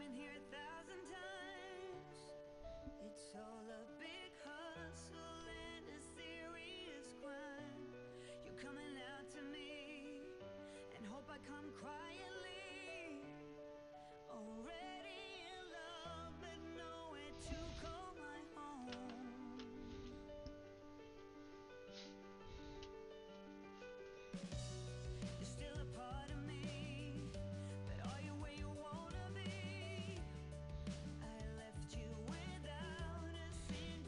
been here 1,000 times. It's all a big hustle and a serious crime. You're coming out to me and hope I come quietly. Already in love, but nowhere to call my home. You're still a part of me, but are you where you wanna be? I left you without a single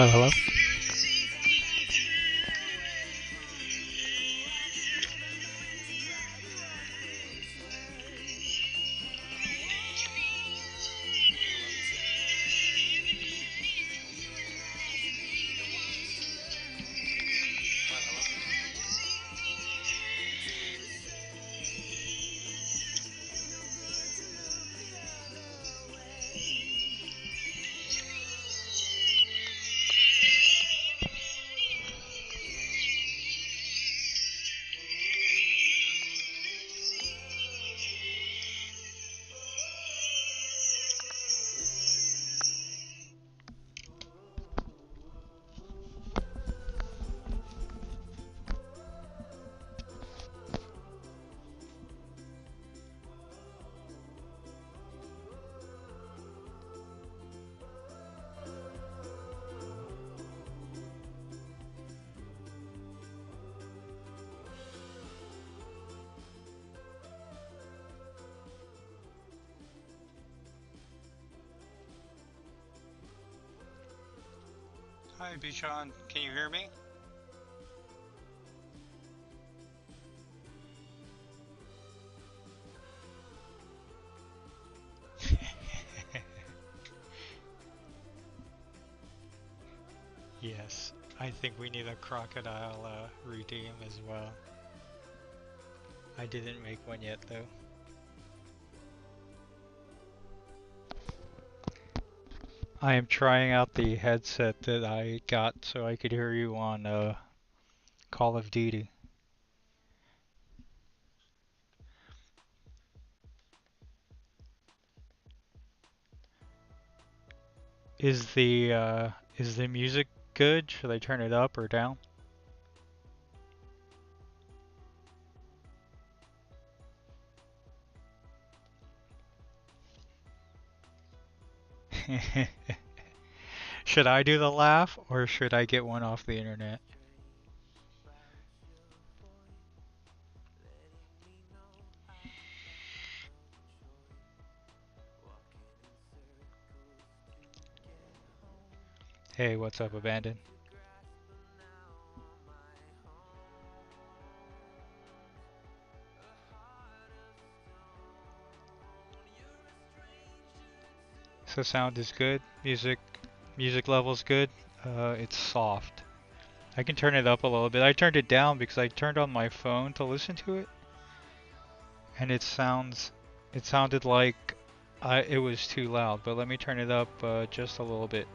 Hello, hello. Hi, Bichon. Can you hear me? Yes, I think we need a crocodile redeem as well. I didn't make one yet though. I am trying out the headset that I got so I could hear you on Call of Duty. Is the music good? Should I turn it up or down? Should I do the laugh or should I get one off the internet? Hey, what's up, Abandon? So sound is good. Music level's good. It's soft. I can turn it up a little bit. I turned it down because I turned on my phone to listen to it, and it sounded like it was too loud. But let me turn it up just a little bit.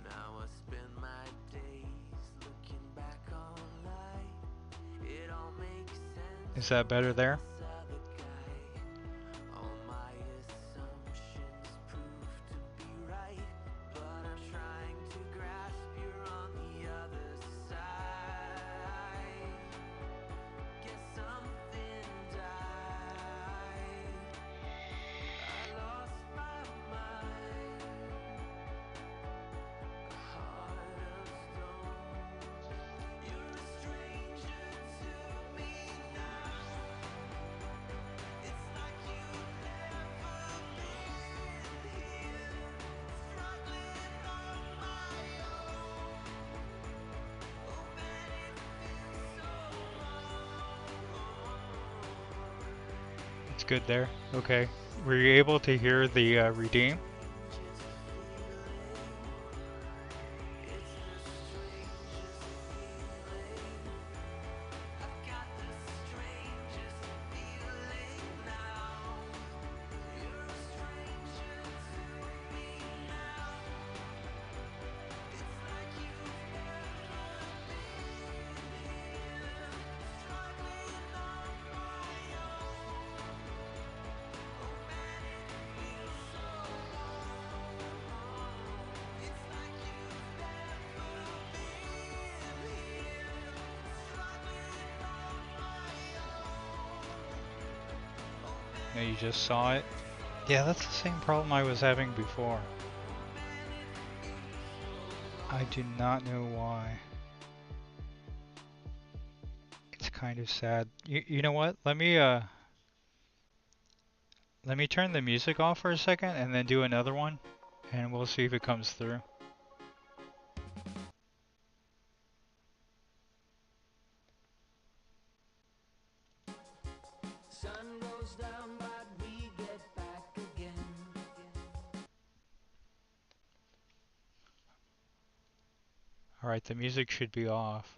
Now I spend my days looking back on life. It all makes sense Is that when better there? I saw the guy. All my assumptions prove to be right, but I'm trying to grasp you're on the other side. Guess something died. I lost my mind. A heart of stone. You're a stranger to me now. It's like you've never been here. Struggling on my own. Oh man, it feels so wrong. It's good there. Okay. Were you able to hear the redeem? Strangest feeling. It's the strangest feeling. I've got the strangest feeling now. You're a stranger to me now. It's like you've never been here. Struggling on my own. Oh man, it feels so wrong. It's like you've never been here. Struggling on my own. Oh No, man, you it just saw it. feels so Yeah, that's the same problem I was having before. Oh man, it feels so I do not know why. It's kind of sad. You know what? Let me turn the music off for a second and then do another one and we'll see if it comes through. Sun goes down, but we get back again. Alright, the music should be off.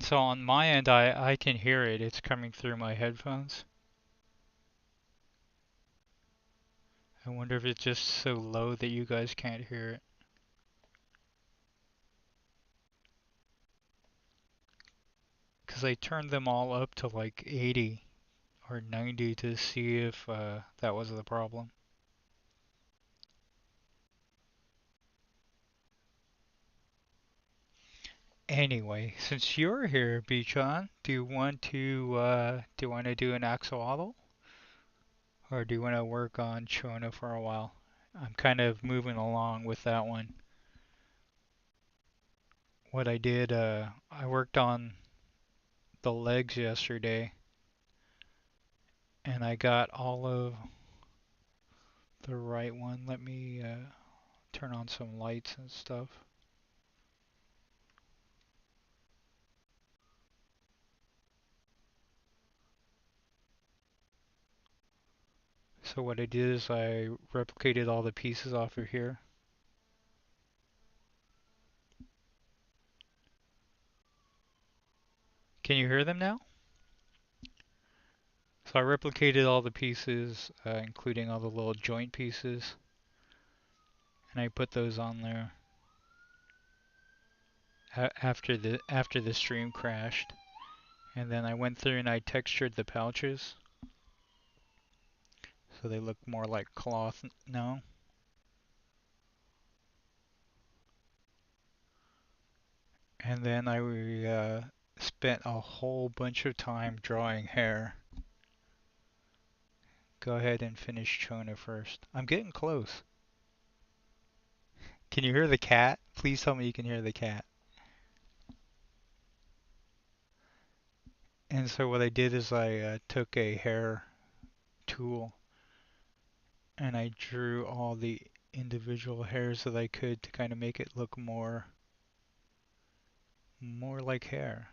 So on my end, I can hear it. It's coming through my headphones. I wonder if it's just so low that you guys can't hear it. Because I turned them all up to like 80 or 90 to see if that was the problem. Anyway, since you're here, Bichon, do you want to do an axolotl? Or do you want to work on Chona for a while? I'm kind of moving along with that one. What I did, I worked on the legs yesterday, and I got all of the right one. Let me turn on some lights and stuff. So what I did is I replicated all the pieces off of here. Can you hear them now? So I replicated all the pieces, including all the little joint pieces, and I put those on there after the stream crashed. And then I went through and I textured the pouches so they look more like cloth now. And then I spent a whole bunch of time drawing hair. Go ahead and finish Chona first. I'm getting close. Can you hear the cat? Please tell me you can hear the cat. And so what I did is I took a hair tool and I drew all the individual hairs that I could to kind of make it look more like hair.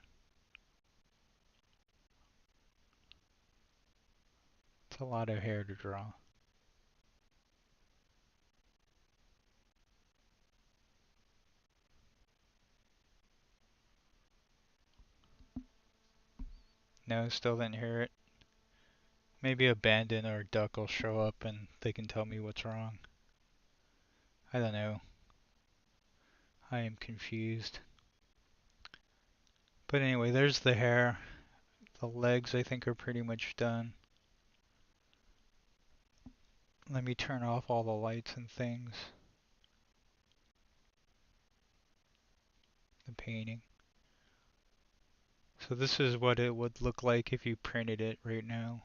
It's a lot of hair to draw. No, still didn't hear it. Maybe a bandit or a duck will show up and they can tell me what's wrong. I don't know. I am confused. But anyway, there's the hair. The legs I think are pretty much done. Let me turn off all the lights and things. The painting. So this is what it would look like if you printed it right now.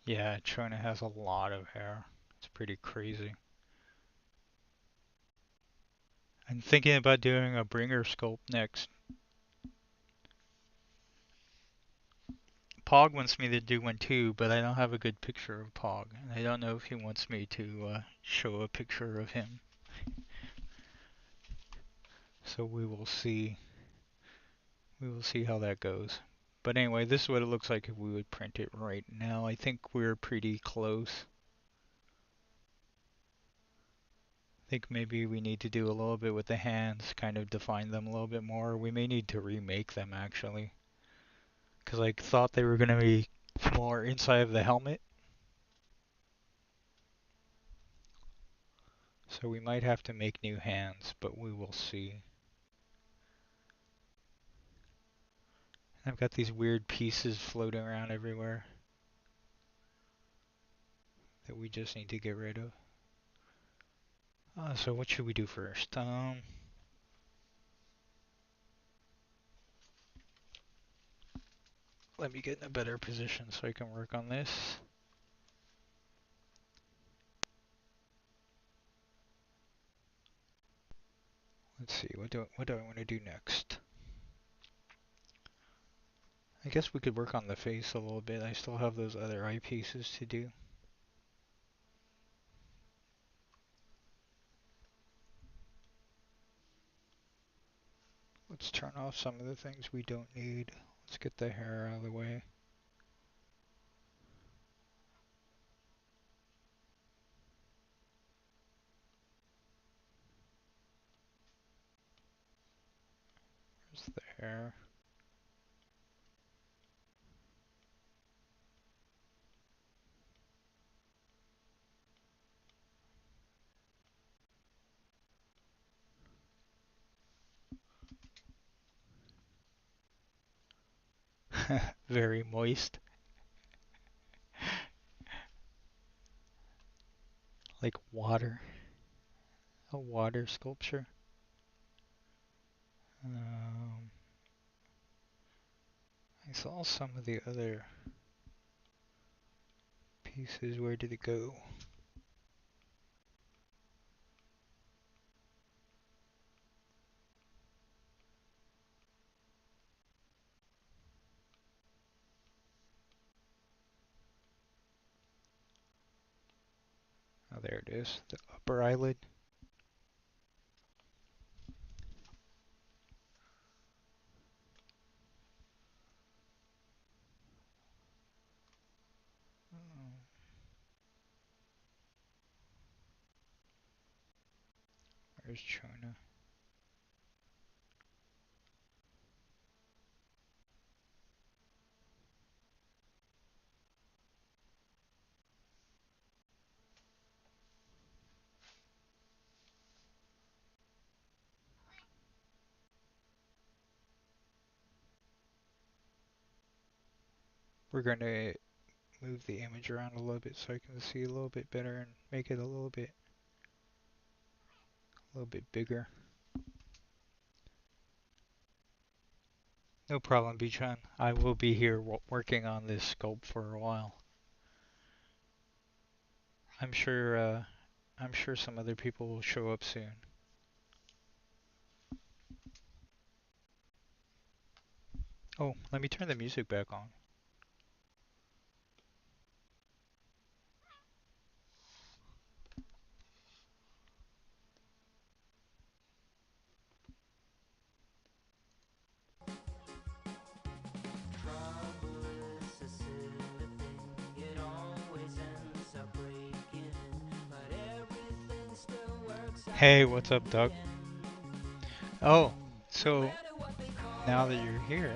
Yeah, China has a lot of hair. It's pretty crazy. I'm thinking about doing a bringer sculpt next. Pog wants me to do one too, but I don't have a good picture of Pog, and I don't know if he wants me to show a picture of him. So we will see. We will see how that goes. But anyway, this is what it looks like if we would print it right now. I think we're pretty close. I think maybe we need to do a little bit with the hands, kind of define them a little bit more. We may need to remake them actually. Because I thought they were going to be more inside of the helmet. So we might have to make new hands, but we will see. I've got these weird pieces floating around everywhere that we just need to get rid of. So what should we do first? Let me get in a better position so I can work on this. Let's see, what do I want to do next? I guess we could work on the face a little bit. I still have those other eyepieces to do. Let's turn off some of the things we don't need. Let's get the hair out of the way. There's the hair. Very moist. Like water. A water sculpture. I saw some of the other pieces. Where did it go? Oh, there it is. The upper eyelid. Where's China? We're going to move the image around a little bit so I can see a little bit better and make it a little bit bigger. No problem, Bichan. I will be here working on this sculpt for a while. I'm sure some other people will show up soon. Oh, let me turn the music back on. Hey, what's up, Doug? Oh, so now that you're here,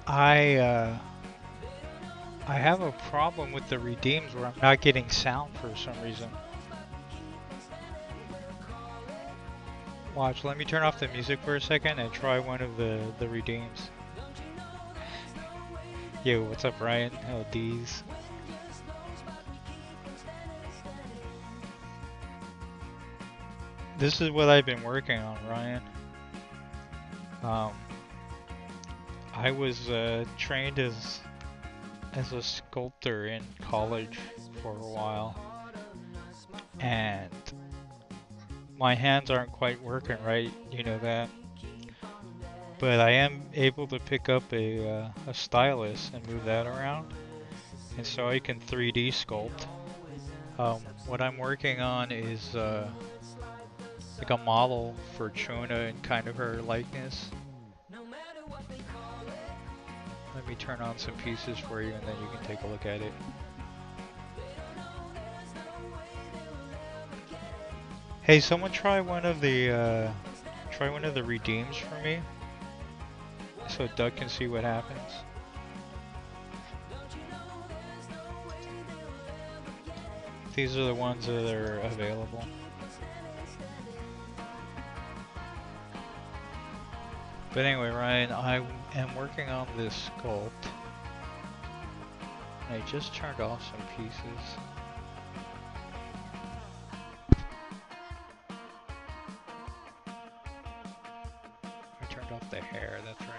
I have a problem with the redeems where I'm not getting sound for some reason. Watch, let me turn off the music for a second and try one of the redeems. Yo, what's up, Ryan? Oh, D's. This is what I've been working on, Ryan. I was trained as a sculptor in college for a while, and my hands aren't quite working right, you know that. But I am able to pick up a stylus and move that around, and so I can 3D sculpt. What I'm working on is like a model for Chona and kind of her likeness. Let me turn on some pieces for you and then you can take a look at it. Hey, someone try one of the redeems for me, so Doug can see what happens. These are the ones that are available. But anyway, Ryan, I am working on this sculpt. I just turned off some pieces. I turned off the hair, that's right.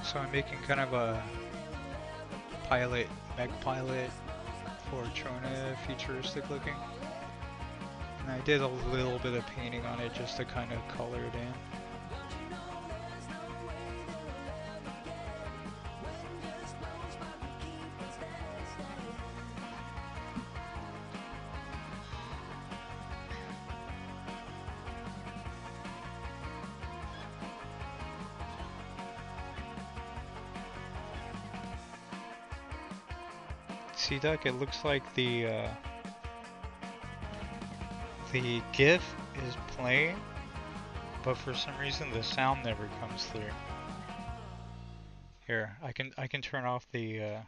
So I'm making kind of a pilot, mech pilot for Chona, futuristic looking. And I did a little bit of painting on it just to kind of color it in. See, Duck, it looks like the GIF is playing, but for some reason the sound never comes through. Here, I can turn off the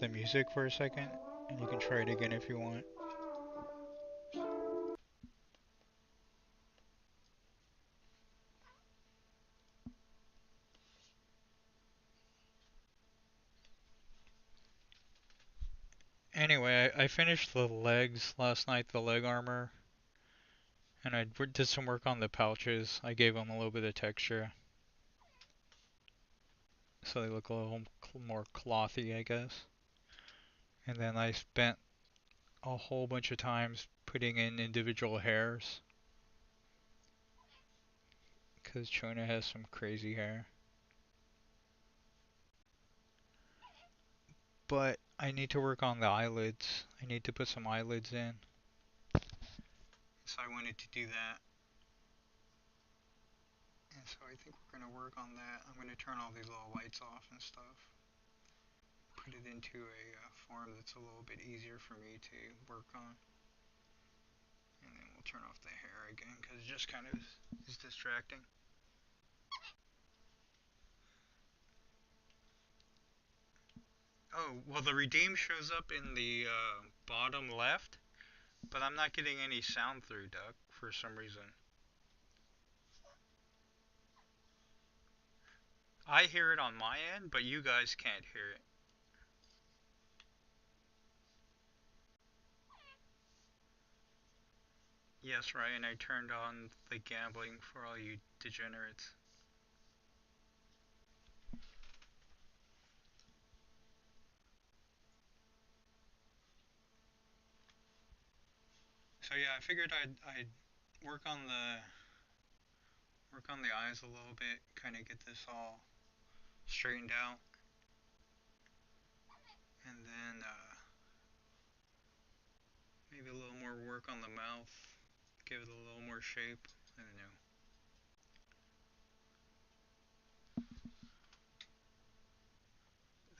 music for a second, and you can try it again if you want. Anyway, I finished the legs last night, the leg armor, and I did some work on the pouches. I gave them a little bit of texture, so they look a little more clothy, I guess. And then I spent a whole bunch of times putting in individual hairs, because Chona has some crazy hair. But I need to work on the eyelids. I need to put some eyelids in. So I wanted to do that. And so I think we're going to work on that. I'm going to turn all these little lights off and stuff. Put it into a form that's a little bit easier for me to work on. And then we'll turn off the hair again because it just kind of is distracting. Oh, well, the redeem shows up in the bottom left, but I'm not getting any sound through, Duck, for some reason. I hear it on my end, but you guys can't hear it. Yes, Ryan, I turned on the gambling for all you degenerates. So yeah, I figured I'd work on the eyes a little bit, kind of get this all straightened out, and then maybe a little more work on the mouth, give it a little more shape. I don't know.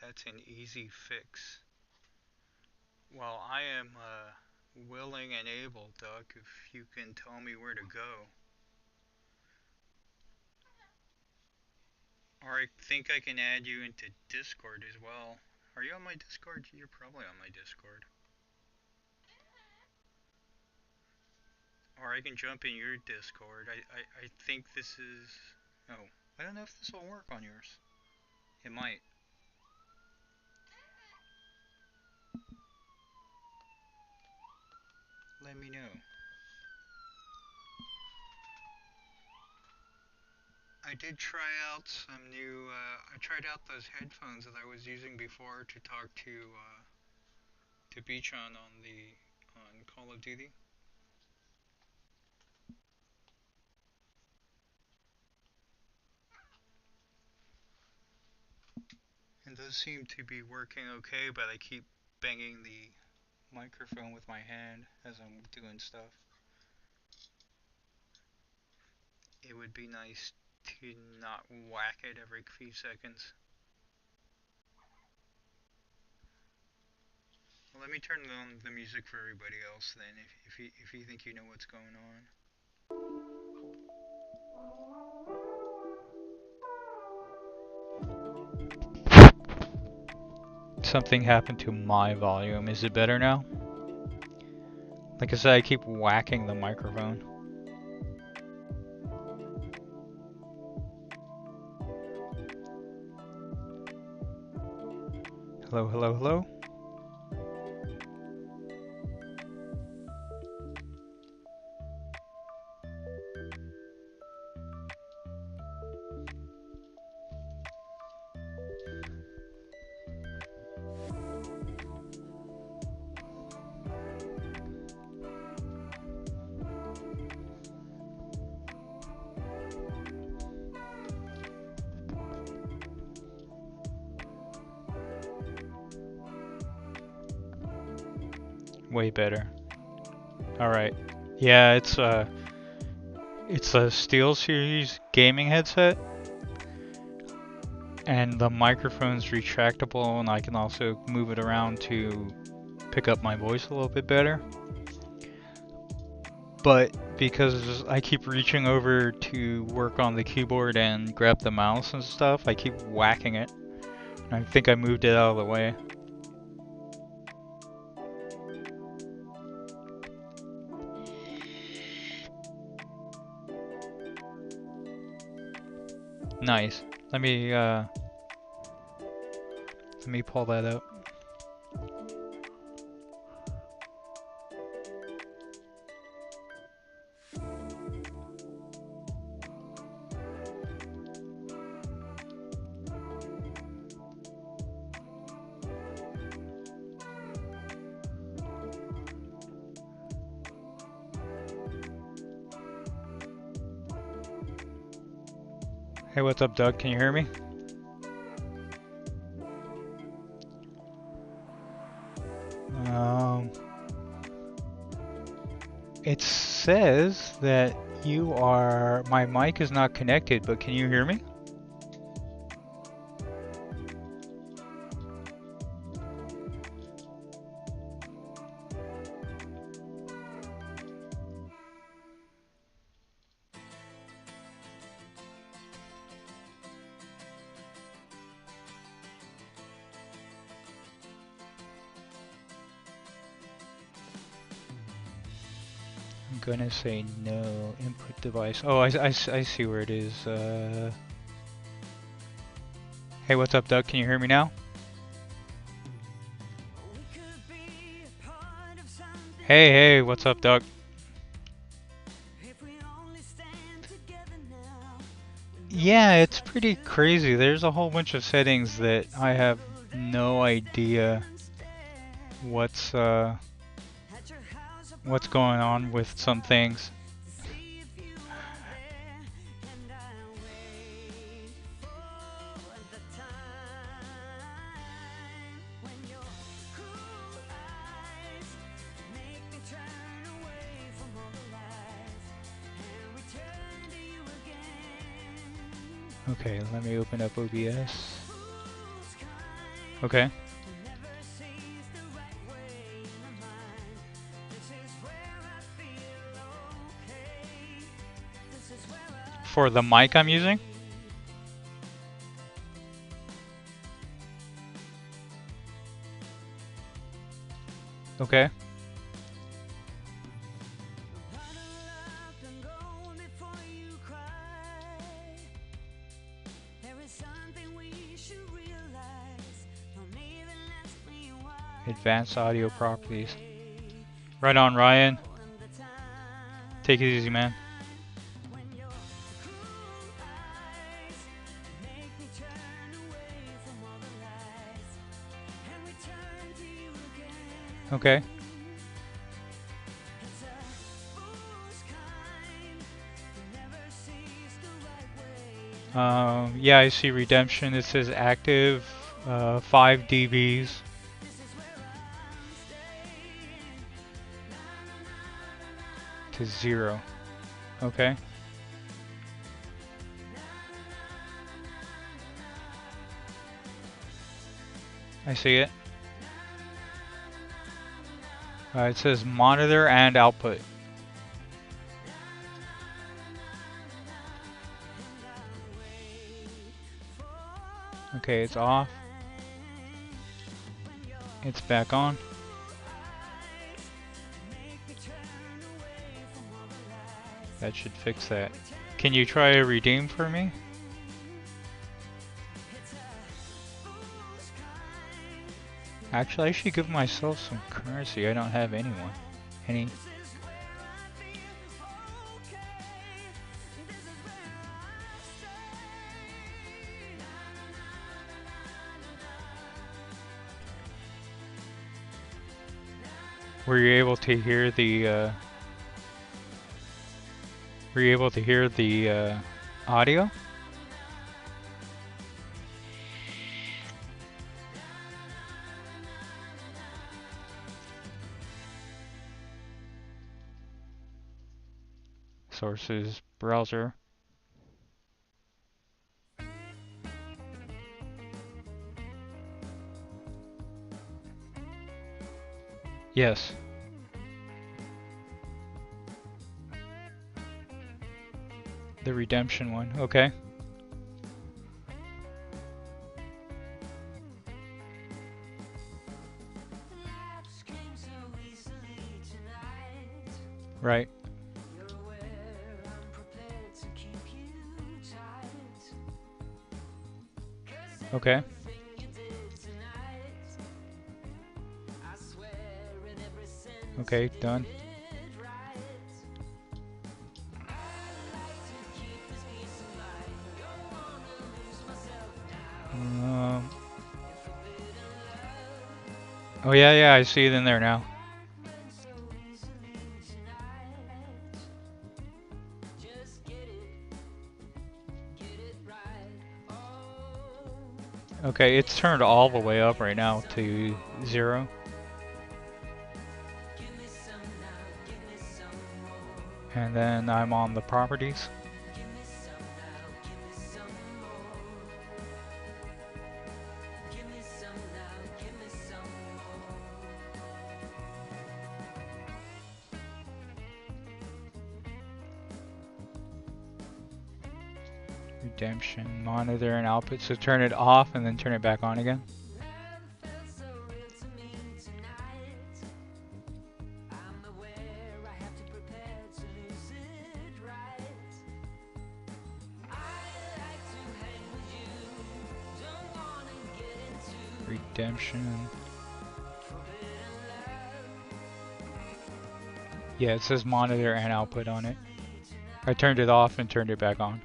That's an easy fix. Well, I am willing and able, Duck, if you can tell me where to go. Or I think I can add you into Discord as well. Are you on my Discord? You're probably on my Discord. Or I can jump in your Discord. I think this is... Oh, I don't know if this will work on yours. It might. Let me know. I did try out some new... I tried out those headphones that I was using before to talk to Beachon on Call of Duty. And those seem to be working okay, but I keep banging the microphone with my hand as I'm doing stuff. It would be nice to not whack it every few seconds. Well, let me turn on the music for everybody else then, if you think you know what's going on. Something happened to my volume. Is it better now? Like I said, I keep whacking the microphone. Hello, hello, hello. Way better. Alright. Yeah, it's a SteelSeries gaming headset. And the microphone's retractable, and I can also move it around to pick up my voice a little bit better. But because I keep reaching over to work on the keyboard and grab the mouse and stuff, I keep whacking it. And I think I moved it out of the way. Nice. Let me pull that up. Hey, what's up, Doug? Can you hear me? It says that my mic is not connected, but can you hear me? I'm gonna say no. Input device. Oh, I see where it is. Hey, what's up, Doug? Can you hear me now? Hey, what's up, Doug? Yeah, it's pretty crazy. There's a whole bunch of settings that I have no idea what's going on with some things. Okay, let me open up OBS. Okay. For the mic I'm using? Okay. Advanced audio properties. Right on, Ryan. Take it easy, man. Okay. Yeah, I see redemption. It says active. 5 dBs to 0. Okay. I see it. It says monitor and output. Okay, it's off. It's back on. That should fix that. Can you try a redeem for me? Actually, I should give myself some currency. I don't have anyone. Any? Were you able to hear the audio? Sources, browser. Yes. The redemption one, okay. Right. Okay. Okay, done. Oh yeah, I see it in there now. Okay, it's turned all the way up right now to 0. And then I'm on the properties. Redemption, monitor and output. So turn it off and then turn it back on again. Redemption. Yeah, it says monitor and output on it. I turned it off and turned it back on.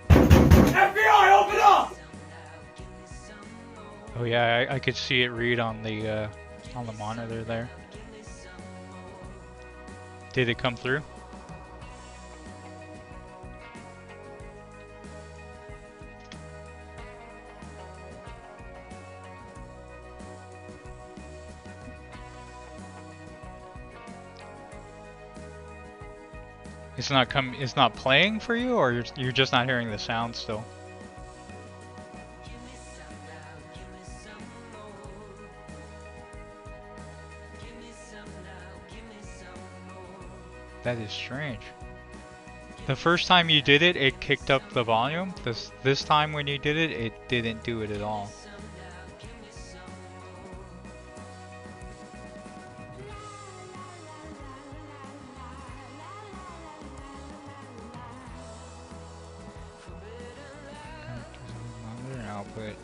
FBI, open up! Oh yeah, I could see it read on the monitor there. Did it come through? It's not playing for you, or you're just not hearing the sound still? That is strange. The first time you did it, it kicked up the volume. This time when you did it, it didn't do it at all. Monitor and output.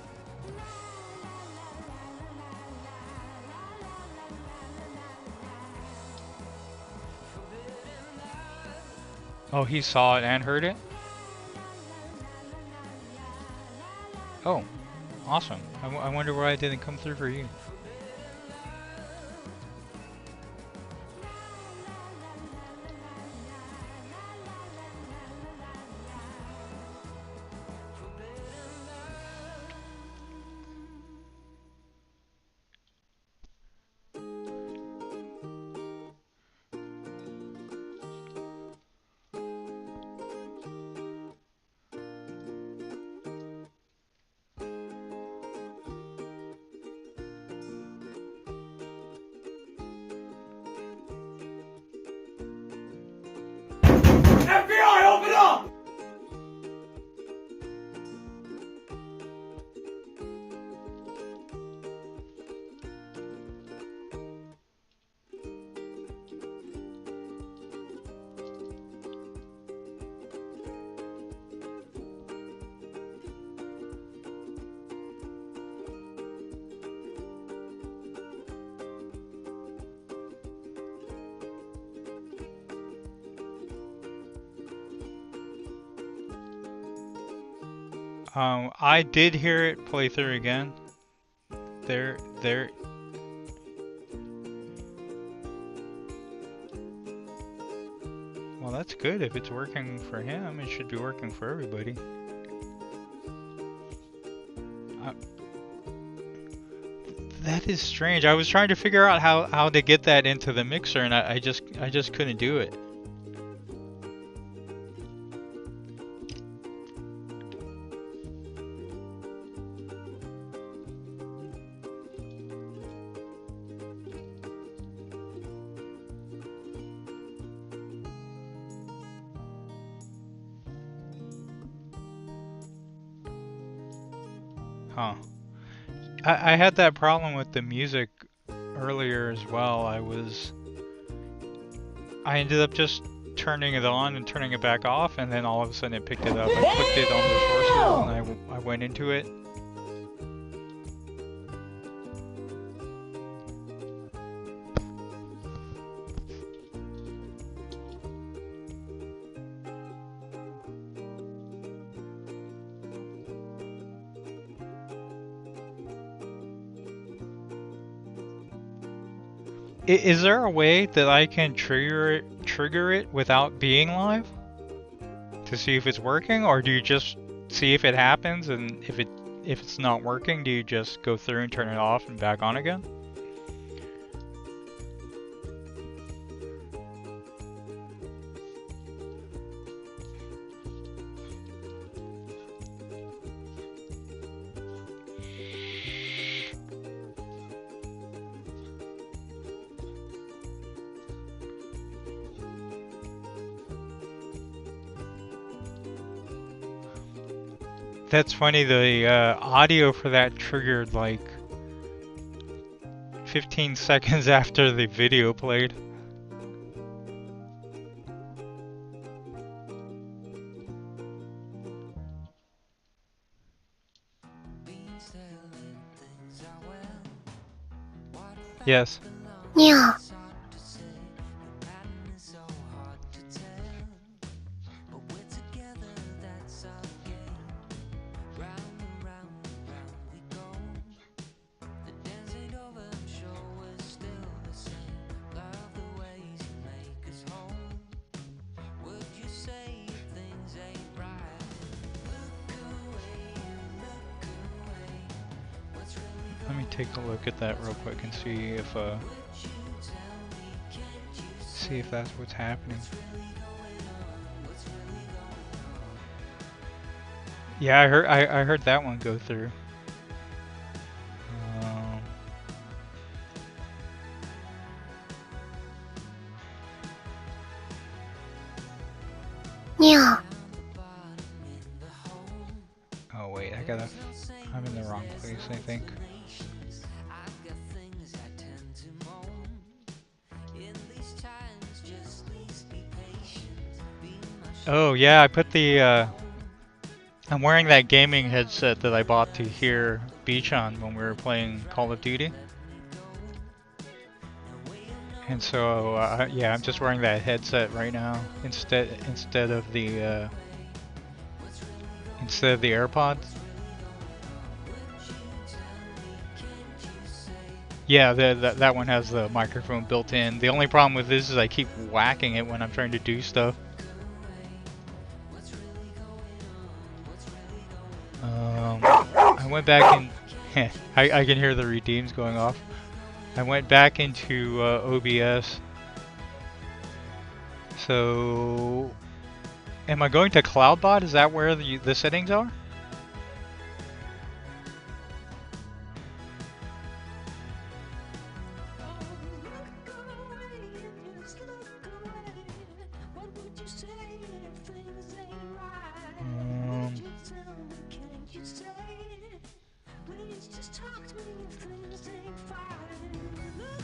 Oh, he saw it and heard it? Oh. Awesome. I wonder why it didn't come through for you. FBI, open up! I did hear it play through again. There. Well, that's good. If it's working for him, it should be working for everybody. That is strange. I was trying to figure out how to get that into the mixer, and I just couldn't do it. Huh. I had that problem with the music earlier as well. I ended up just turning it on and turning it back off, and then all of a sudden it picked it up. I clicked it on the sources and I went into it. Is there a way that I can trigger it without being live to see if it's working, or do you just see if it happens, and if it's not working, do you just go through and turn it off and back on again? That's funny, the audio for that triggered like 15 seconds after the video played. Yes. Yeah. Let me take a look at that real quick and see if that's what's happening. Yeah, I heard that one go through. Yeah. Oh wait, I'm in the wrong place, I think. Oh yeah, I put the I'm wearing that gaming headset that I bought to hear Beach on when we were playing Call of Duty. And so yeah, I'm just wearing that headset right now instead of the AirPods. Yeah, that one has the microphone built in. The only problem with this is I keep whacking it when I'm trying to do stuff. I went back in. I can hear the redeems going off. I went back into OBS. So, am I going to CloudBot? Is that where the settings are?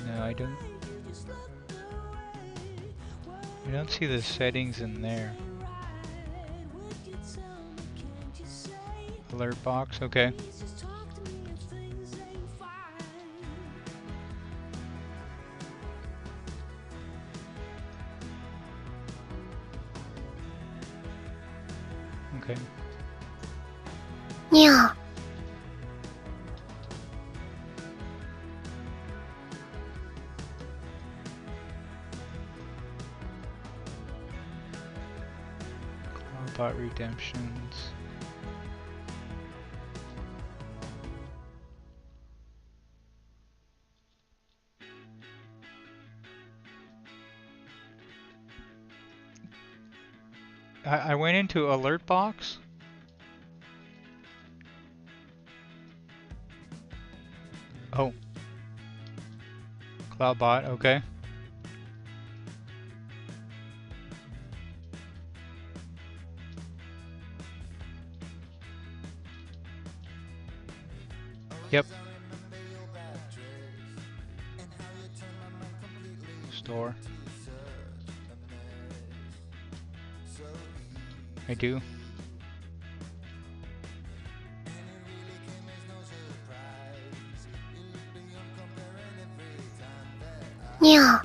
No, I don't. I don't see the settings in there. Alert box, okay. Okay. Yeah. Cloudbot redemptions. I went into alert box. Oh. CloudBot, okay. Yep. Store. I do. Yeah.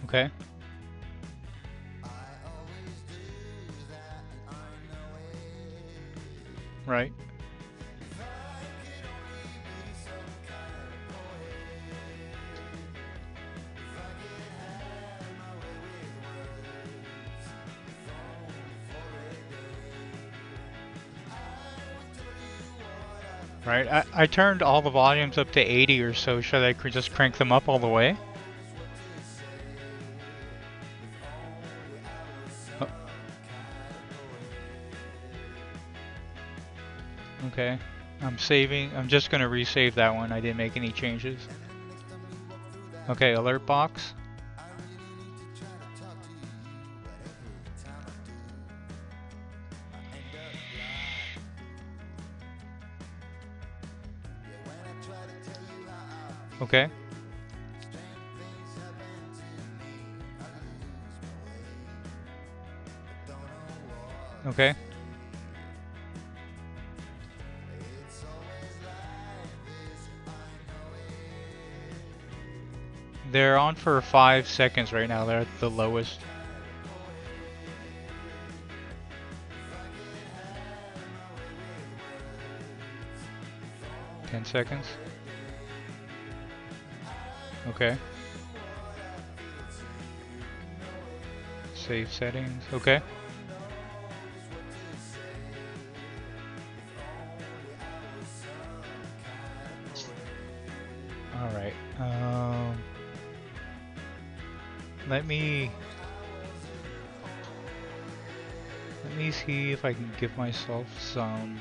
Okay. Right. Right. I turned all the volumes up to 80 or so. Should I just crank them up all the way? Oh. Okay. I'm saving. I'm just going to resave that one. I didn't make any changes. Okay, alert box. Okay. Okay. They're on for 5 seconds right now. They're at the lowest. Seconds. Okay. Save settings. Okay. All right. Let me see if I can give myself some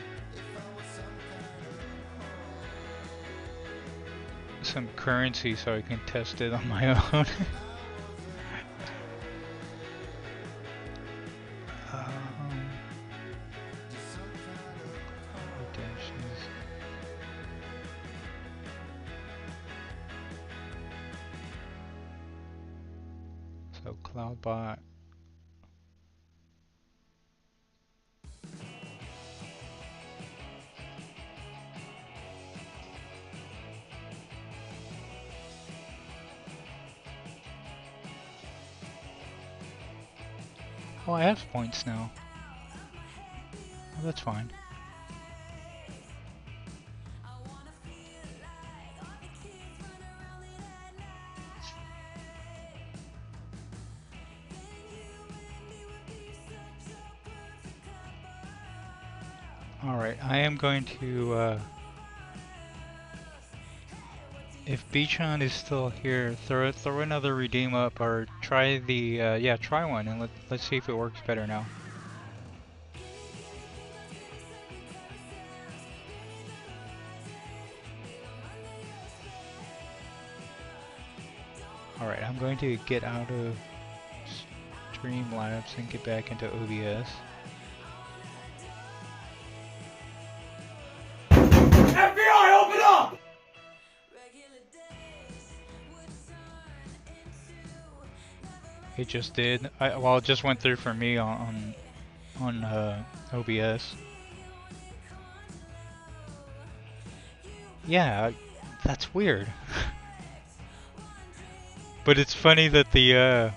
currency so I can test it on my own. Redemptions. So CloudBot. Oh, I have points now. Oh, that's fine. Alright, I am going to, if Beachon is still here, throw another redeem up, or try the, yeah, try one, and let's see if it works better now. Alright, I'm going to get out of Streamlabs and get back into OBS. FBI, open up! It just did. Well, it just went through for me on OBS. Yeah, that's weird. But it's funny that the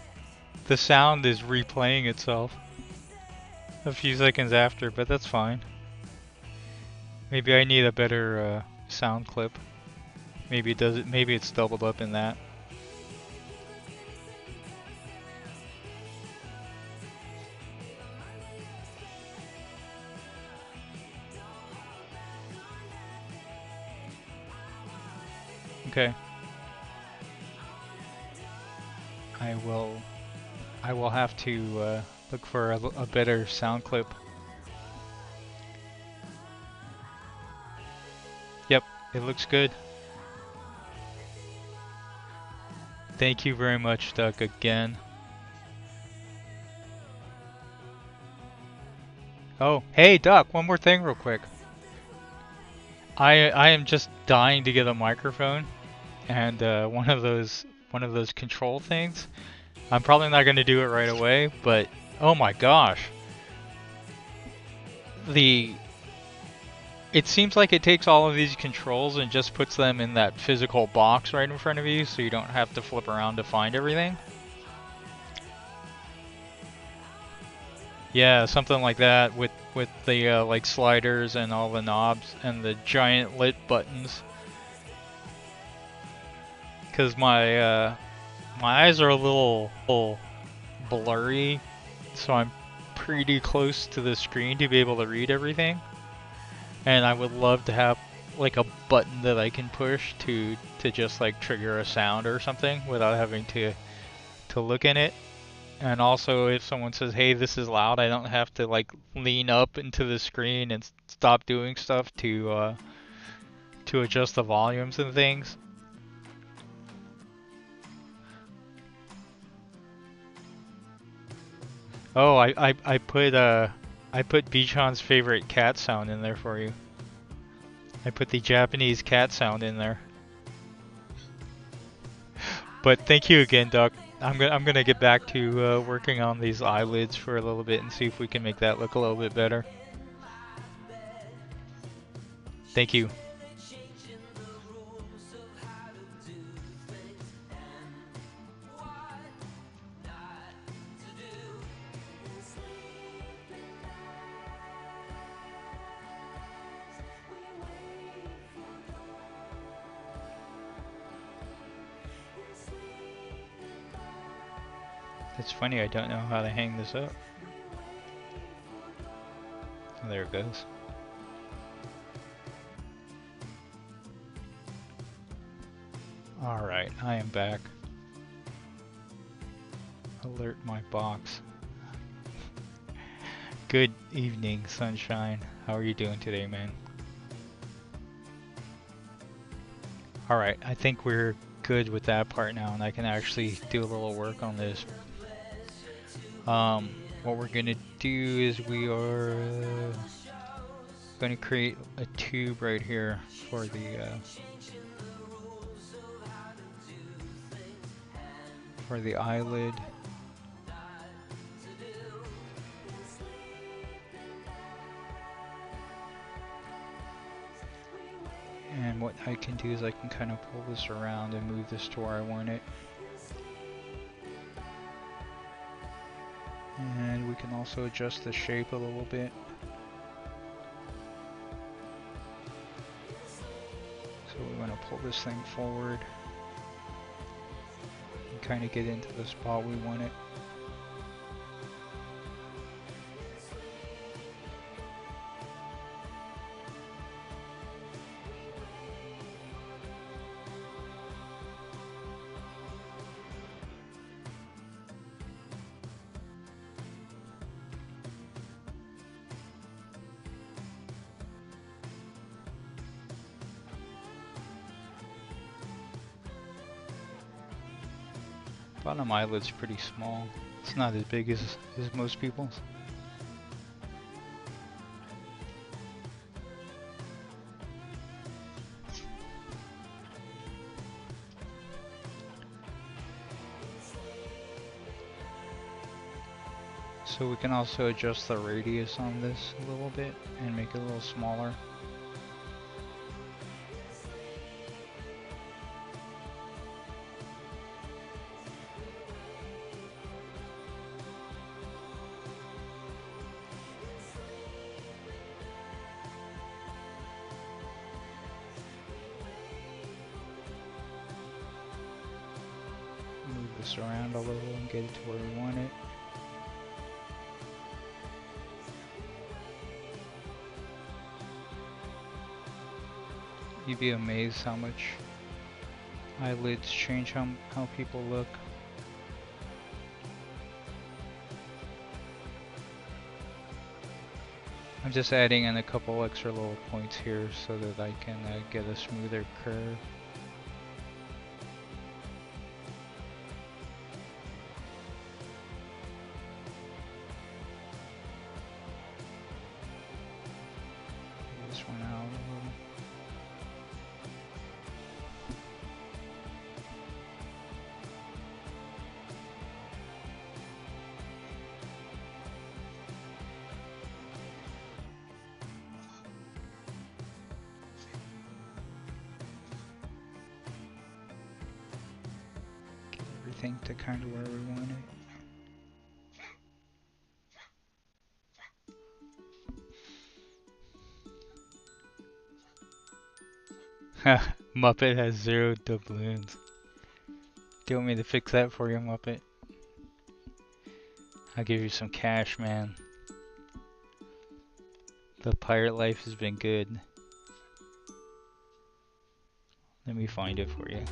sound is replaying itself a few seconds after, but that's fine. Maybe I need a better sound clip. Maybe it does it. Maybe it's doubled up in that. Okay. I will have to look for a better sound clip. Yep, it looks good. Thank you very much, Duck, again. Oh, hey, Duck, one more thing real quick. I am just dying to get a microphone and one of those control things. I'm probably not going to do it right away, but oh my gosh. It seems like it takes all of these controls and just puts them in that physical box right in front of you, so you don't have to flip around to find everything. Yeah, something like that with the like sliders and all the knobs and the giant lit buttons. Cause my eyes are a little blurry, so I'm pretty close to the screen to be able to read everything. And I would love to have like a button that I can push to just like trigger a sound or something without having to look in it. And also, if someone says, "Hey, this is loud," I don't have to like lean up into the screen and stop doing stuff to adjust the volumes and things. Oh, I put Bichon's favorite cat sound in there for you. I put the Japanese cat sound in there. But thank you again, Duck. I'm gonna get back to working on these eyelids for a little bit and see if we can make that look a little bit better. Thank you. It's funny, I don't know how to hang this up. Oh, there it goes. Alright, I am back. Alert my box. Good evening, sunshine. How are you doing today, man? Alright, I think we're good with that part now, and I can actually do a little work on this. What we're gonna do is we are gonna create a tube right here for the eyelid. And what I can do is I can kind of pull this around and move this to where I want it. And we can also adjust the shape a little bit. So we want to pull this thing forward and kind of get into the spot we want it. Bottom eyelid's pretty small. It's not as big as most people's. So we can also adjust the radius on this a little bit and make it a little smaller. Move this around a little and get it to where we want it. You'd be amazed how much eyelids change how people look. I'm just adding in a couple extra little points here so that I can get a smoother curve. This one out a little. Get everything to kind of where we want it. Muppet has 0 doubloons. Do you want me to fix that for you, Muppet? I'll give you some cash, man. The pirate life has been good. Let me find it for you.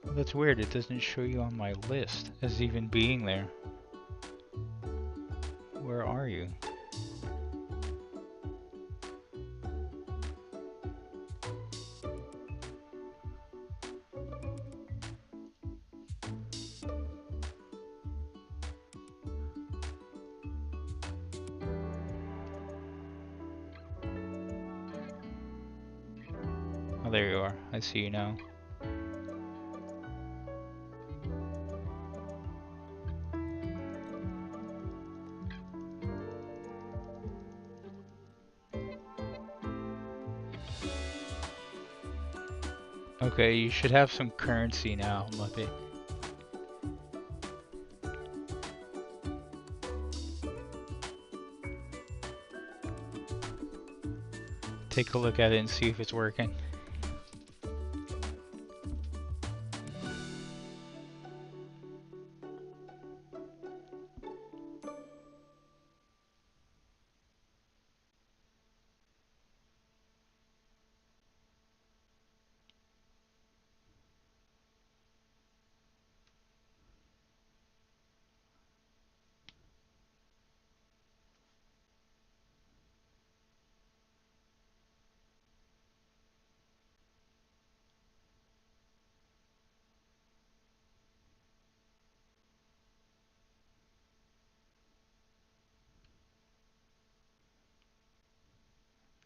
Oh, that's weird, it doesn't show you on my list as even being there. Where are you? Oh, there you are. I see you now. Okay, you should have some currency now, Muppet. Take a look at it and see if it's working.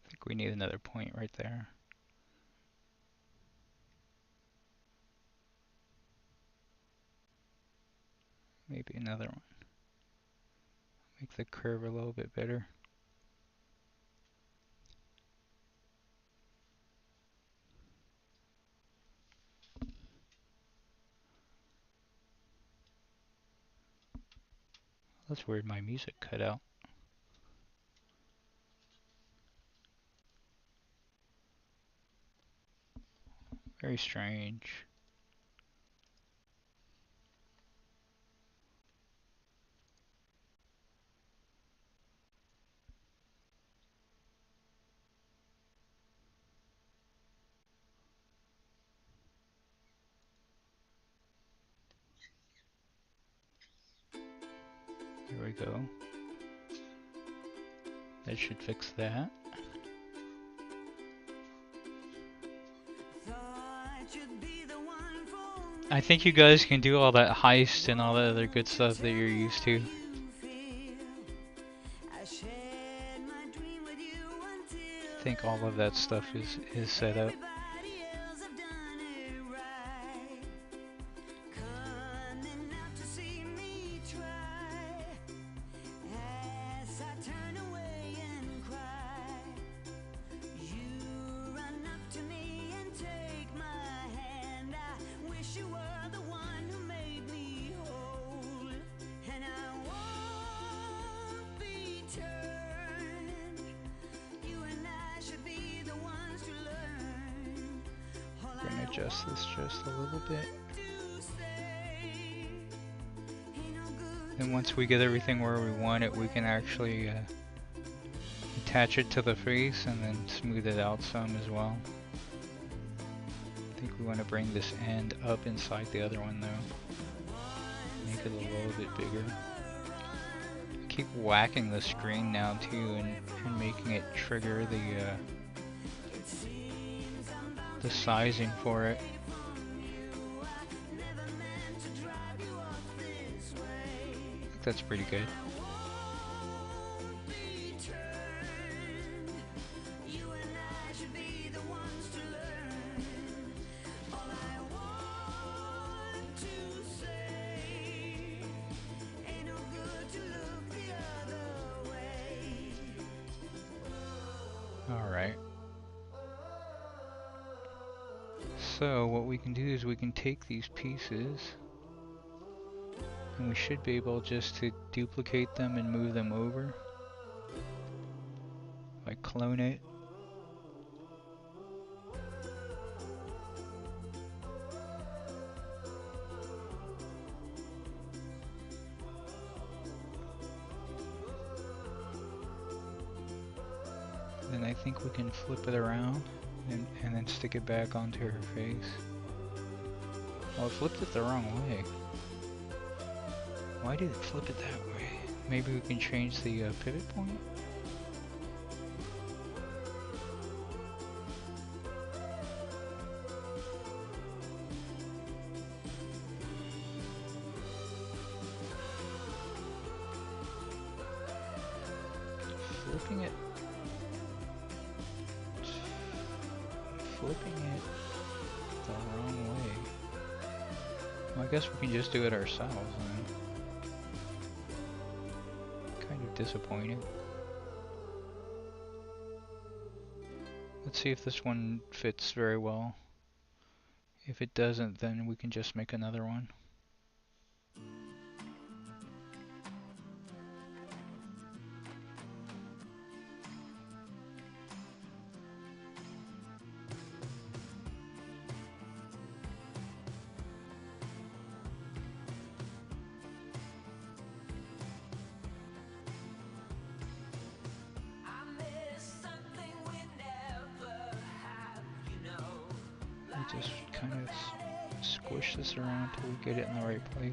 I think we need another point right there. Maybe another one. Make the curve a little bit better. That's weird, my music cut out. Very strange. There we go. That should fix that. I think you guys can do all that heist and all that other good stuff that you're used to. I think all of that stuff is set up. Adjust this just a little bit. And once we get everything where we want it, we can actually attach it to the face and then smooth it out some as well. I think we want to bring this end up inside the other one though. Make it a little bit bigger. Keep whacking the screen now too and making it trigger the sizing for it. I think that's pretty good. All right. So what we can do is we can take these pieces and we should be able just to duplicate them and move them over. If I clone it. Then I think we can flip it around. And then stick it back onto her face. Well, I flipped it the wrong way. Why did it flip it that way? Maybe we can change the pivot point? Flipping it. Flipping it the wrong way. Well, I guess we can just do it ourselves then. Kind of disappointing. Let's see if this one fits very well. If it doesn't, then we can just make another one. Just kind of squish this around till we get it in the right place.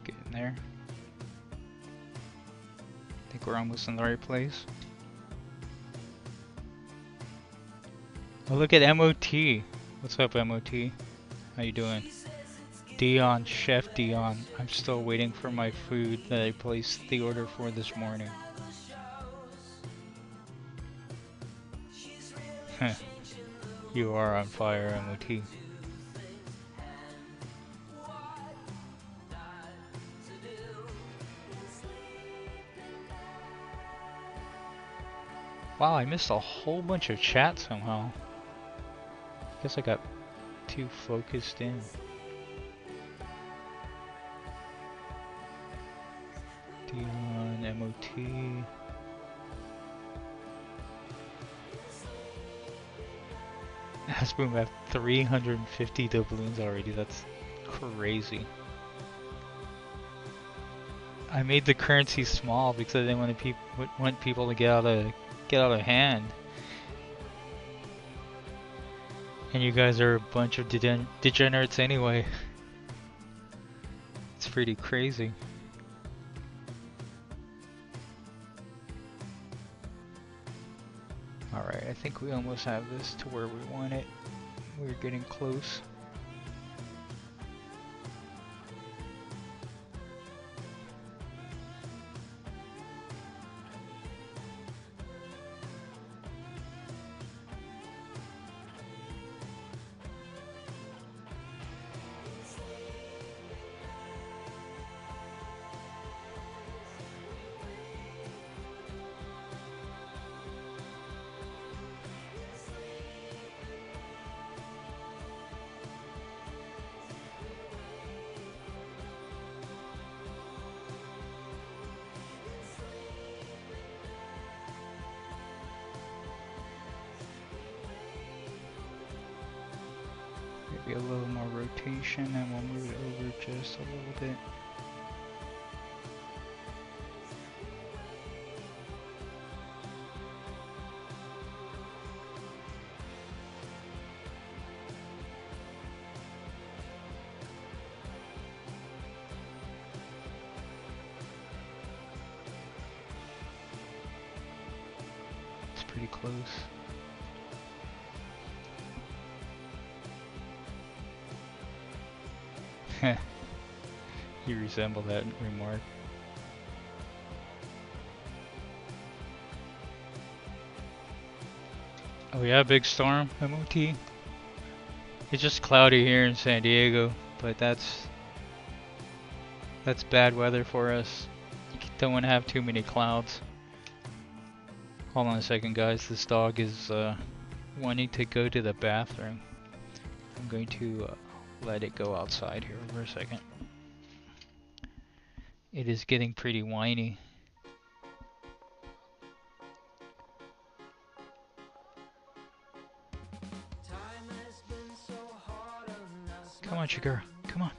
Get in there. I think we're almost in the right place. Oh, look at MOT. What's up, MOT? How you doing? Dion, Chef Dion. I'm still waiting for my food that I placed the order for this morning. You are on fire, MOT. Wow, I missed a whole bunch of chat somehow. Guess I got too focused in. D1, MOT. Hasboom have 350 doubloons already. That's crazy. I made the currency small because I didn't want people to get out of hand. And you guys are a bunch of degenerates anyway. It's pretty crazy. Alright, I think we almost have this to where we want it. We're getting close. Maybe a little more rotation and we'll move it over just a little bit. It's pretty close. You resemble that remark. Oh yeah, big storm, MOT. It's just cloudy here in San Diego, but that's bad weather for us. You don't want to have too many clouds. Hold on a second, guys. This dog is wanting to go to the bathroom. I'm going to let it go outside here for a second. It is getting pretty whiny. Come on, Shakira. Come on.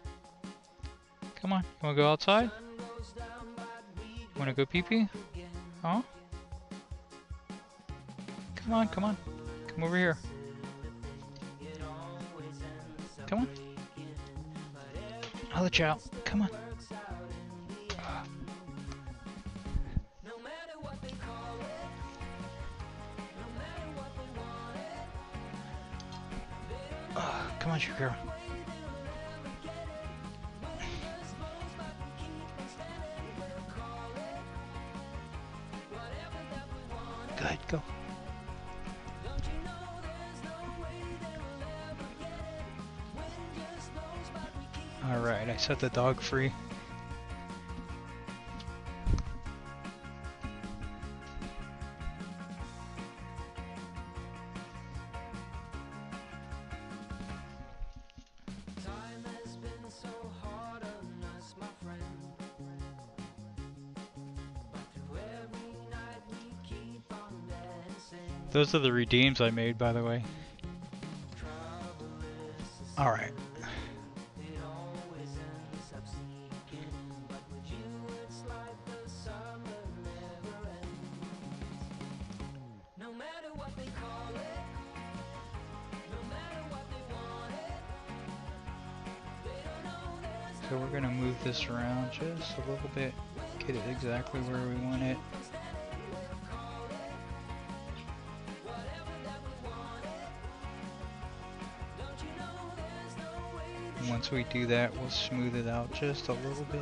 Come on. You wanna go outside? Wanna go pee-pee? Huh? Come on, come on. Come over here. Come on. I'll let you out. Come on. Come on, Shakira. Good, go. Alright, I set the dog free. Those are the redeems I made, by the way. Alright. So we're going to move this around just a little bit, get it exactly where we want it. Once we do that, we'll smooth it out just a little bit.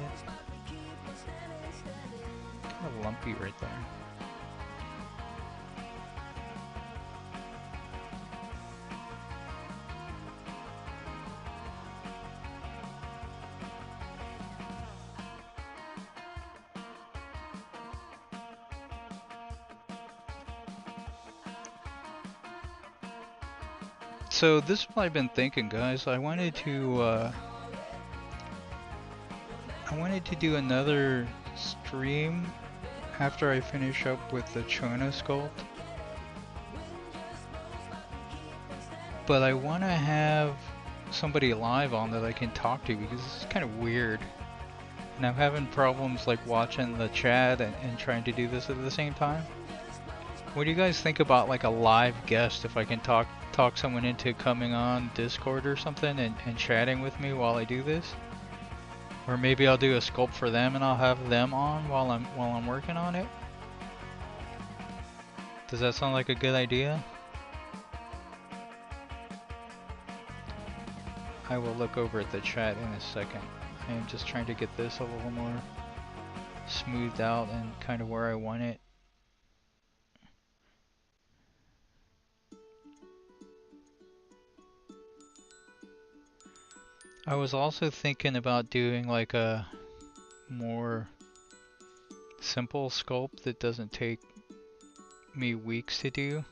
Kind of lumpy right there. So this is what I've been thinking, guys. I wanted to do another stream after I finish up with the Chona sculpt. But I want to have somebody live on that I can talk to because it's kind of weird. And I'm having problems like watching the chat and trying to do this at the same time. What do you guys think about like a live guest if I can talk someone into coming on Discord or something and chatting with me while I do this? Or maybe I'll do a sculpt for them and I'll have them on while I'm working on it. Does that sound like a good idea? I will look over at the chat in a second. I am just trying to get this a little more smoothed out and kind of where I want it. I was also thinking about doing like a more simple sculpt that doesn't take me weeks to do.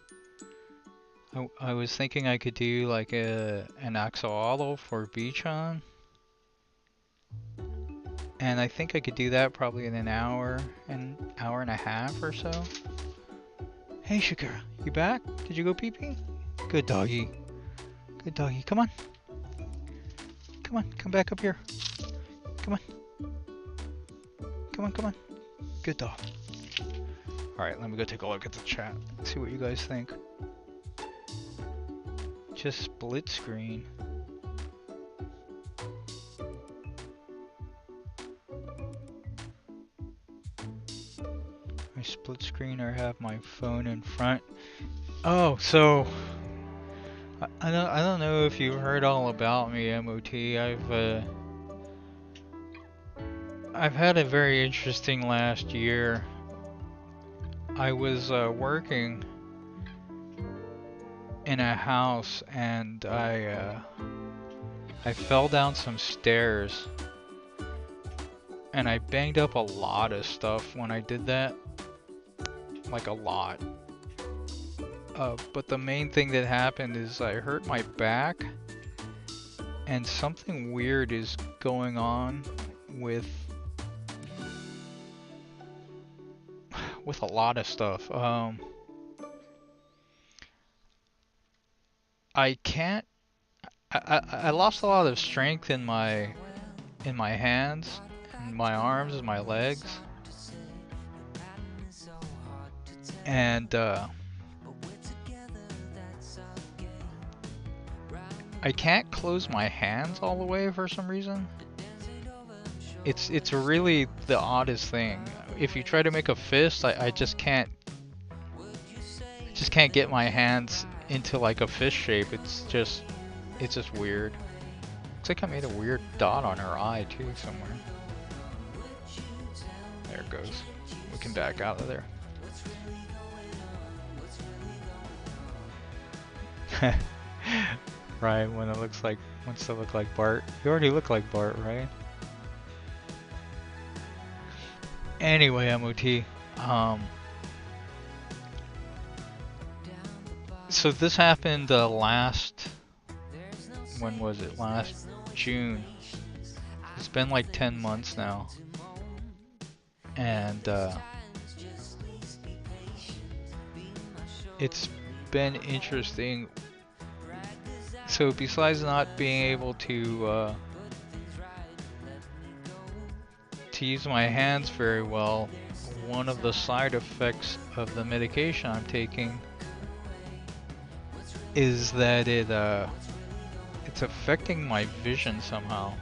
I was thinking I could do like an axolotl for Bichon. And I think I could do that probably in an hour and a half or so. Hey Shakira, you back? Did you go pee-pee? Good doggy. Good doggy. Come on. Come on, come back up here. Come on. Come on, come on. Good dog. Alright, let me go take a look at the chat. See what you guys think. Just split screen. I split screen or have my phone in front. Oh, so I don't know if you've heard all about me, MOT. I've had a very interesting last year. I was working in a house and I fell down some stairs and I banged up a lot of stuff when I did that. Like a lot. But the main thing that happened is I hurt my back and something weird is going on with a lot of stuff. I lost a lot of strength in my hands, and my arms, and my legs. And I can't close my hands all the way for some reason. It's really the oddest thing. If you try to make a fist, I just can't get my hands into like a fist shape. It's just weird. Looks like I made a weird dot on her eye too somewhere. There it goes. We can back out of there. Right, when it wants to look like Bart. You already look like Bart, right? Anyway, MOT. So this happened when was it? Last June. It's been like 10 months now. And it's been interesting. So besides not being able to use my hands very well, one of the side effects of the medication I'm taking is that it's affecting my vision somehow,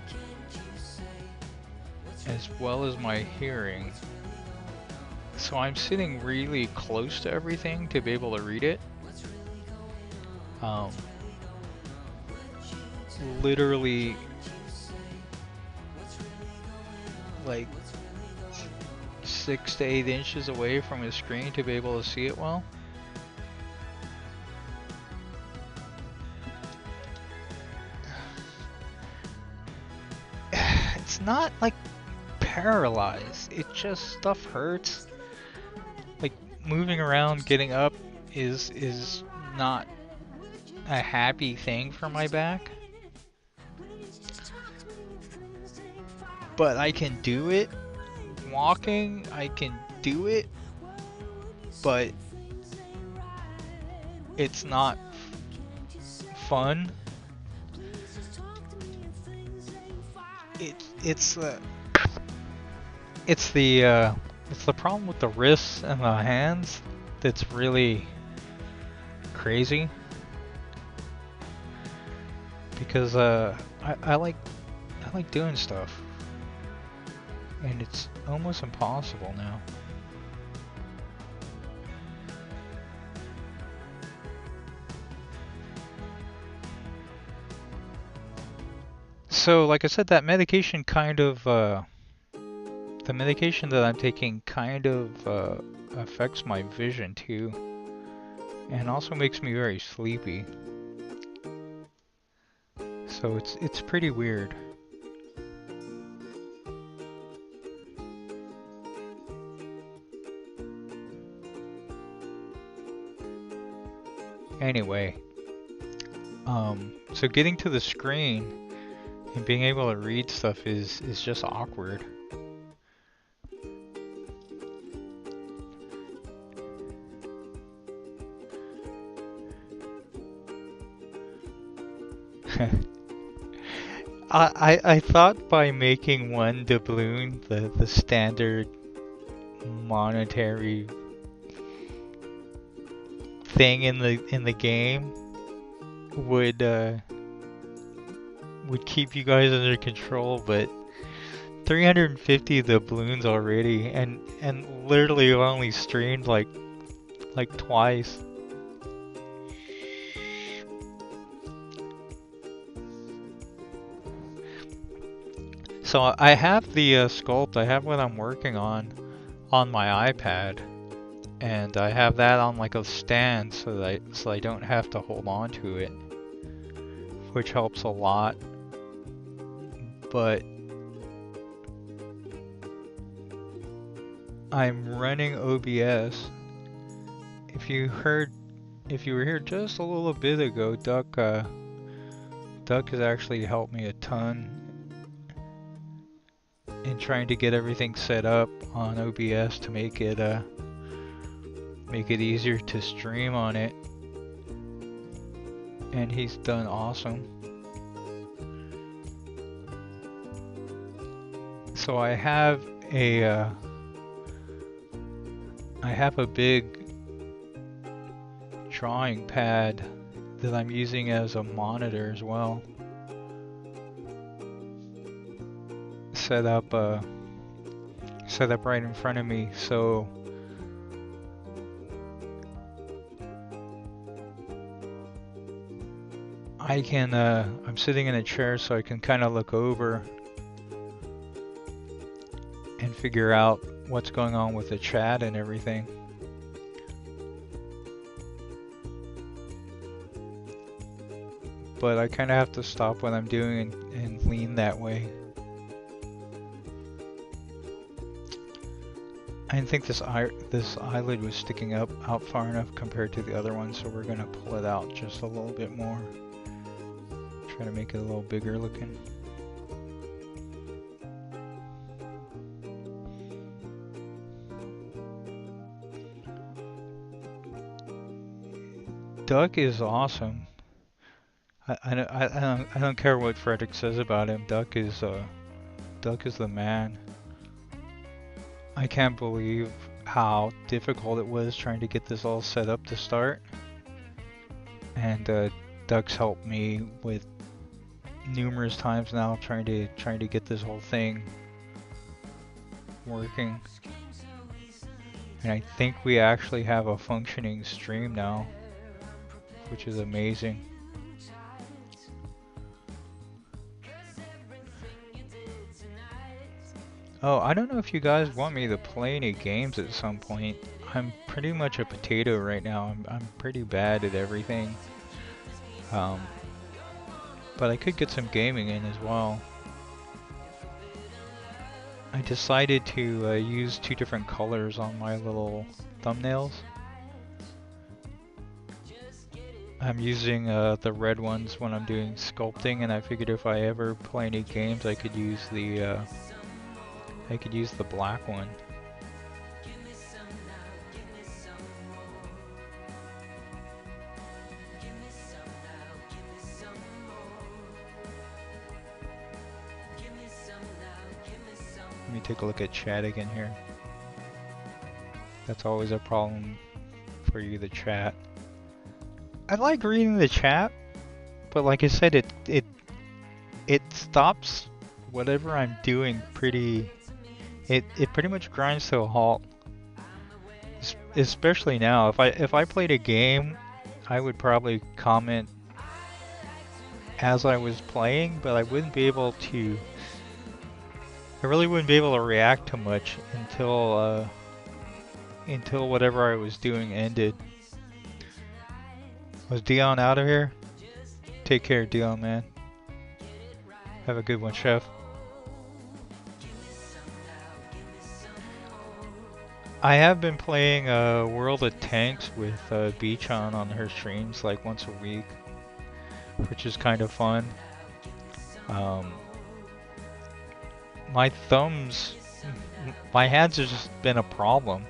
as well as my hearing. So I'm sitting really close to everything to be able to read it. Literally like 6 to 8 inches away from the screen to be able to see it well. It's not like paralyzed, it just stuff hurts. Like moving around, getting up is not a happy thing for my back. But I can do it. Walking, I can do it. But it's not fun. It's it's the problem with the wrists and the hands that's really crazy. Because I like doing stuff, and it's almost impossible now. So, like I said, that medication kind of, the medication that I'm taking kind of affects my vision too, and also makes me very sleepy. So it's pretty weird. Anyway, so getting to the screen and being able to read stuff is just awkward. I thought by making one doubloon the standard monetary thing in the game would keep you guys under control, but 350 doubloons already, and literally only streamed like twice. So I have the sculpt. I have what I'm working on my iPad, and I have that on like a stand so that I don't have to hold on to it, which helps a lot. But I'm running OBS. If you were here just a little bit ago, Duck has actually helped me a ton in trying to get everything set up on OBS to make it easier to stream on it, and he's done awesome. So I have a big drawing pad that I'm using as a monitor as well. Set up right in front of me, so I can I'm sitting in a chair so I can kind of look over and figure out what's going on with the chat and everything. But I kind of have to stop what I'm doing and lean that way. I didn't think this eyelid was sticking out far enough compared to the other one, so we're gonna pull it out just a little bit more. Try to make it a little bigger looking. Duck is awesome. I don't care what Frederick says about him. Duck is the man. I can't believe how difficult it was trying to get this all set up to start. And Duck's helped me with numerous times now trying to get this whole thing working. And I think we actually have a functioning stream now, which is amazing. Oh, I don't know if you guys want me to play any games at some point. I'm pretty much a potato right now. I'm pretty bad at everything. But I could get some gaming in as well. I decided to use 2 different colors on my little thumbnails. I'm using the red ones when I'm doing sculpting, and I figured if I ever play any games, I could use the black one. Let me take a look at chat again here. That's always a problem for you, the chat. I like reading the chat, but like I said, it stops whatever I'm doing pretty. It pretty much grinds to a halt. Especially now, if I played a game, I would probably comment as I was playing, but I wouldn't be able to. I really wouldn't be able to react to much until whatever I was doing ended. Was Dion out of here? Take care, Dion, man. Have a good one, Chef. I have been playing World of Tanks with Beach on her streams like once a week, which is kind of fun. My hands have just been a problem,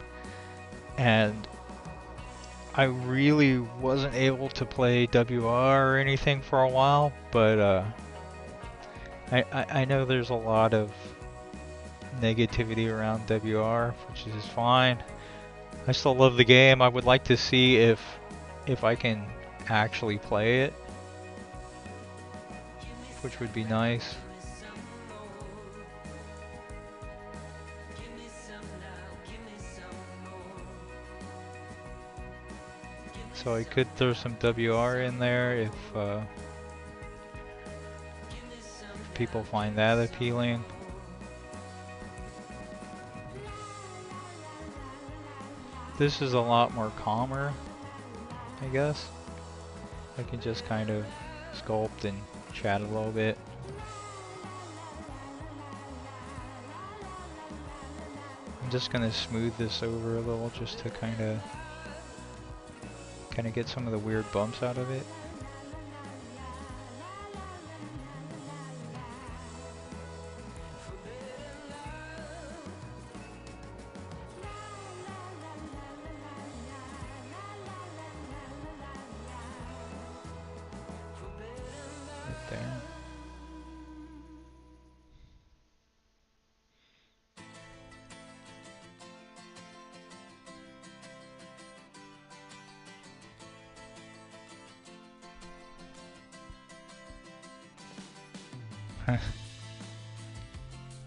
and I really wasn't able to play WR or anything for a while, but I know there's a lot of negativity around WR, which is fine. I still love the game. I would like to see if I can actually play it, which would be nice. So I could throw some WR in there if people find that appealing. This is a lot more calmer, I guess. I can just kind of sculpt and chat a little bit. I'm just gonna smooth this over a little just to kind of get some of the weird bumps out of it. Right there.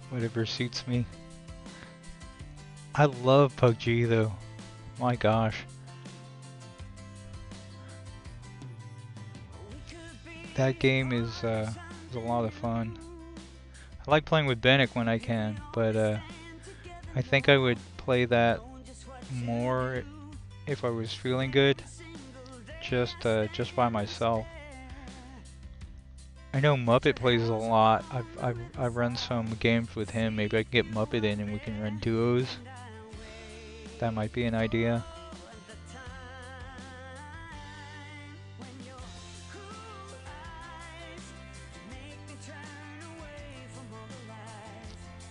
Whatever suits me. I love PUBG though. My gosh. That game is a lot of fun. I like playing with Bennett when I can, but I think I would play that more if I was feeling good, just by myself. I know Muppet plays a lot. I've run some games with him. Maybe I can get Muppet in and we can run duos. That might be an idea.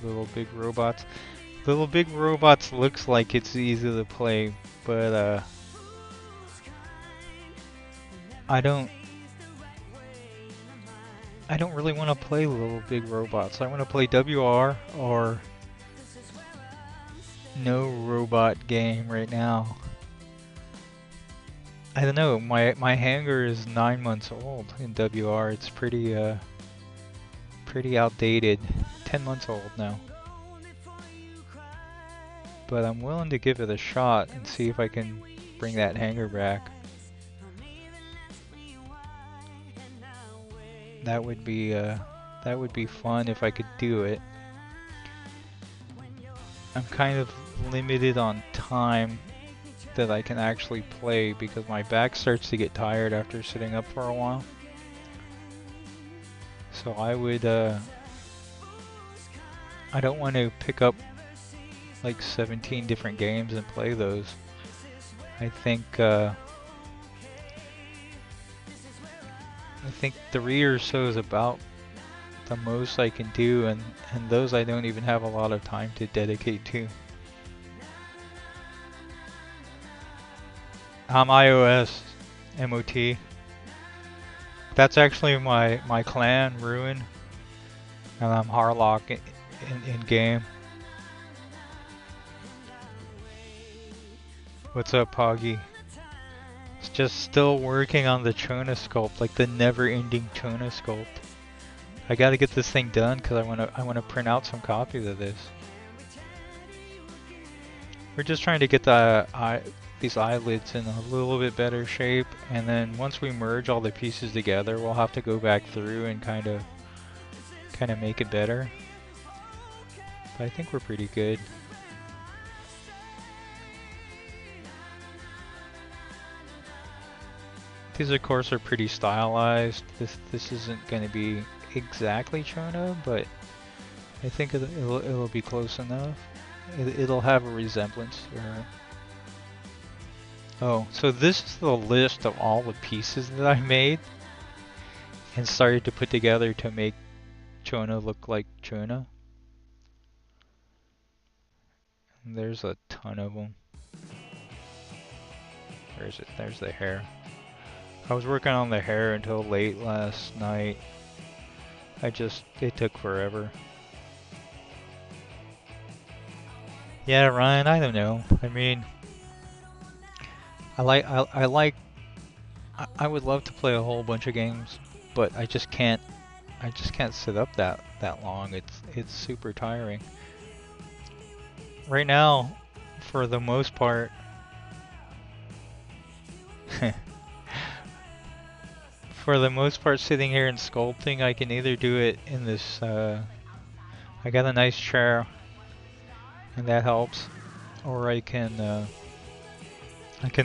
Little Big Robots. Little Big Robots looks like it's easy to play, but I don't really want to play Little Big Robots. I want to play WR or no robot game right now. I don't know, my hanger is 9 months old in WR. It's pretty outdated. 10 months old now. But I'm willing to give it a shot and see if I can bring that hanger back. That would be fun if I could do it. I'm kind of limited on time that I can actually play because my back starts to get tired after sitting up for a while. So I would I don't want to pick up like 17 different games and play those. I think I think 3 or so is about the most I can do, and those I don't even have a lot of time to dedicate to. I'm iOS, MOT. That's actually my clan, Ruin, and I'm Harlock in game. What's up, Poggy? It's just still working on the Chona sculpt, like the never-ending Chona sculpt. I gotta get this thing done because I wanna print out some copies of this. We're just trying to get these eyelids in a little bit better shape, and then once we merge all the pieces together, we'll have to go back through and kind of make it better. But I think we're pretty good. These of course are pretty stylized. This isn't going to be exactly Chona, but I think it'll be close enough. It'll have a resemblance to her. Oh, so this is the list of all the pieces that I made and started to put together to make Chona look like Chona. And there's a ton of them. Where is it? There's the hair. I was working on the hair until late last night. It took forever. Yeah, Ryan, I don't know. I mean, I would love to play a whole bunch of games, but I just can't sit up that long. It's super tiring. Right now, for the most part, sitting here and sculpting, I can either do it in this, I got a nice chair, and that helps, or I can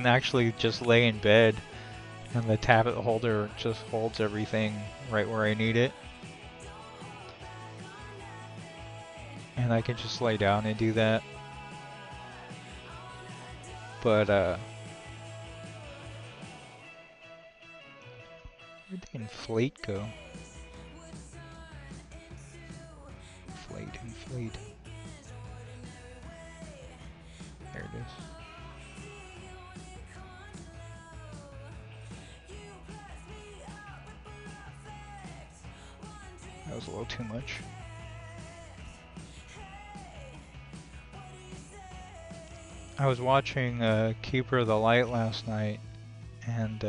actually just lay in bed, and the tablet holder just holds everything right where I need it. And I can just lay down and do that. But, where'd the inflate go? Inflate. There it is. That was a little too much. I was watching Keeper of the Light last night, and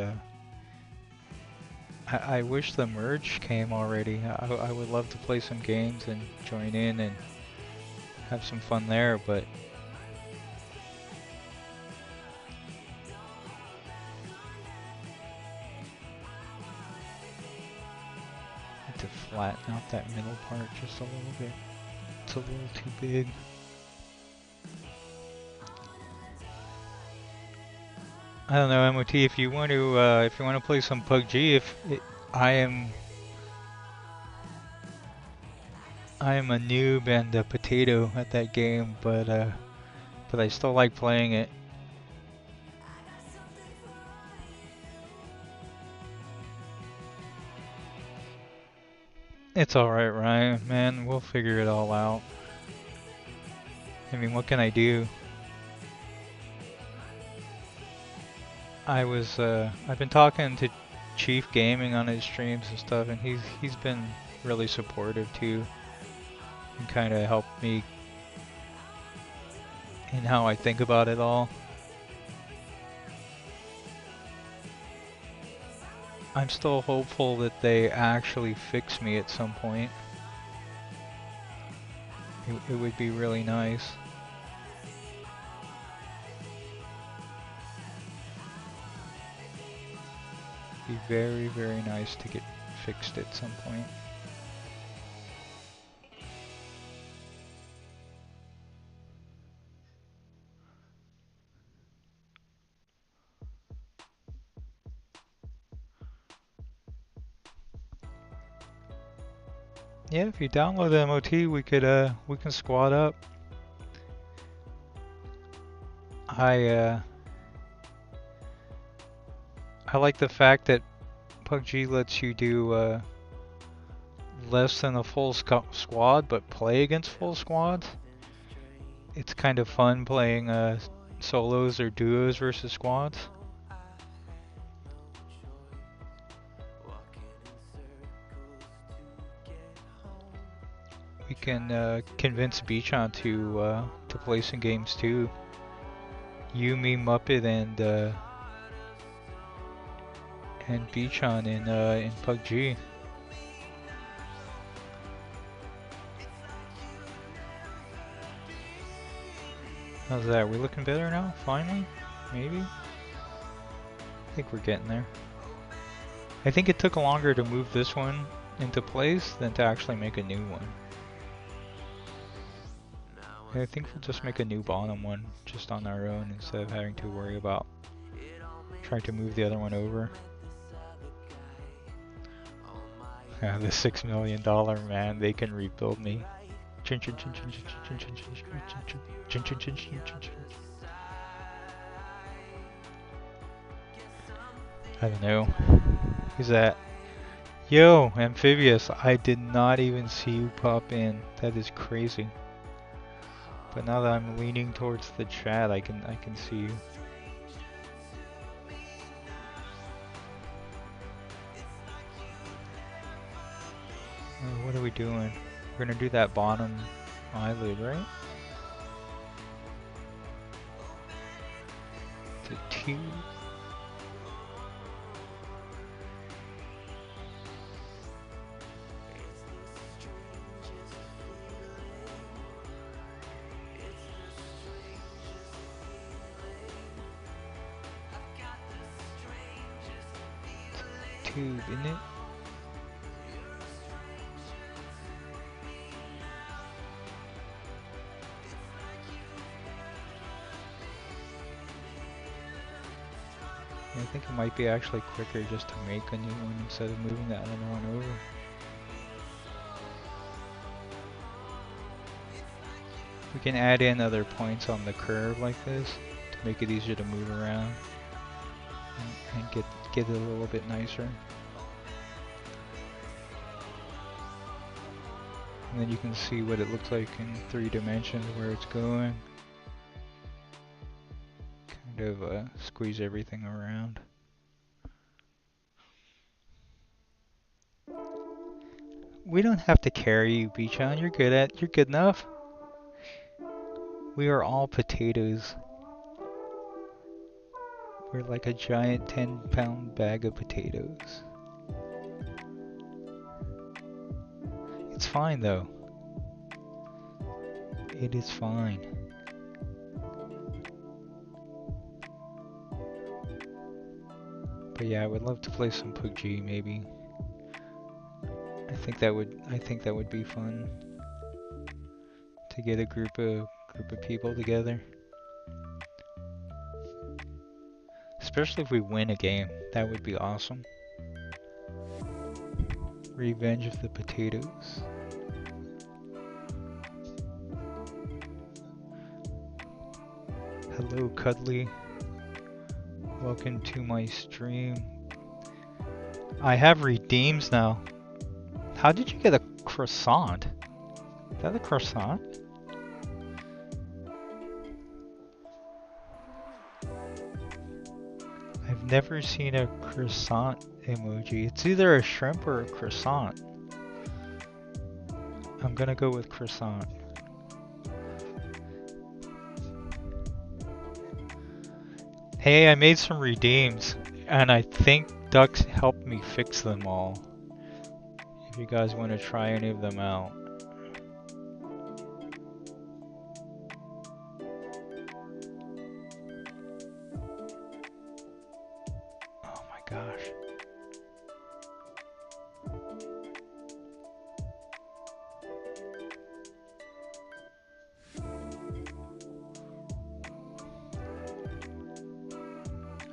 I wish the merge came already. I would love to play some games and join in and have some fun there, but I need to flatten out that middle part just a little bit. It's a little too big. I don't know, MOT. If you want to play some PUBG, I am a noob and a potato at that game, but I still like playing it. It's all right, Ryan. Man, we'll figure it all out. I mean, what can I do? I've been talking to Chief Gaming on his streams and stuff, and he's been really supportive too, and kind of helped me in how I think about it all. I'm still hopeful that they actually fix me at some point. It would be really nice. Be very, very nice to get fixed at some point. Yeah, if you download the MOT, we can squad up. I like the fact that PUBG lets you do less than a full squad, but play against full squads. It's kind of fun playing solos or duos versus squads. We can convince Beachon to play some games too. You, me, Muppet, and Beachon in PUBG. How's that? We looking better now? Finally? Maybe? I think we're getting there. I think it took longer to move this one into place than to actually make a new one. I think we'll just make a new bottom one just on our own instead of having to worry about trying to move the other one over. The $6 million man, they can rebuild me. I don't know. Who's that? Yo, Amphibious, I did not even see you pop in. That is crazy. But now that I'm leaning towards the chat, I can see you. What are we doing? We're gonna do that bottom eyelid, right? The 2. Tube, isn't it? I think it might be actually quicker just to make a new one instead of moving that other one over. We can add in other points on the curve like this to make it easier to move around and get it a little bit nicer. And then you can see what it looks like in 3 dimensions where it's going. Kind of squeeze everything around. We don't have to carry you, Beachon. You're good enough. We are all potatoes. We're like a giant 10-pound bag of potatoes. It's fine though. It is fine. But yeah, I would love to play some PUBG maybe. I think that would be fun to get a group of people together. Especially if we win a game, that would be awesome. Revenge of the Potatoes. Hello, Cuddly. Welcome to my stream. I have redeems now. How did you get a croissant? Is that a croissant? I've never seen a croissant emoji. It's either a shrimp or a croissant. I'm gonna go with croissant. Hey, I made some redeems, and I think Ducks helped me fix them all. If you guys want to try any of them out. Oh my gosh.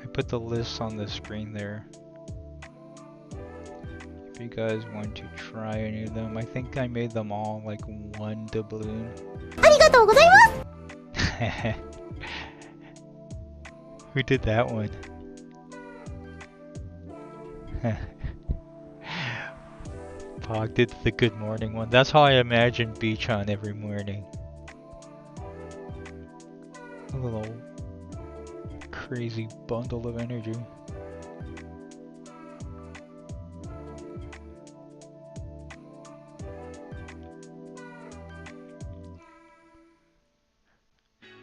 I put the lists on the screen there. If you guys want to try any of them, I think I made them all like one doubloon. Arigatou gozaimasu! Who did that one? Bog did the good morning one. That's how I imagine Beach on every morning. A little crazy bundle of energy.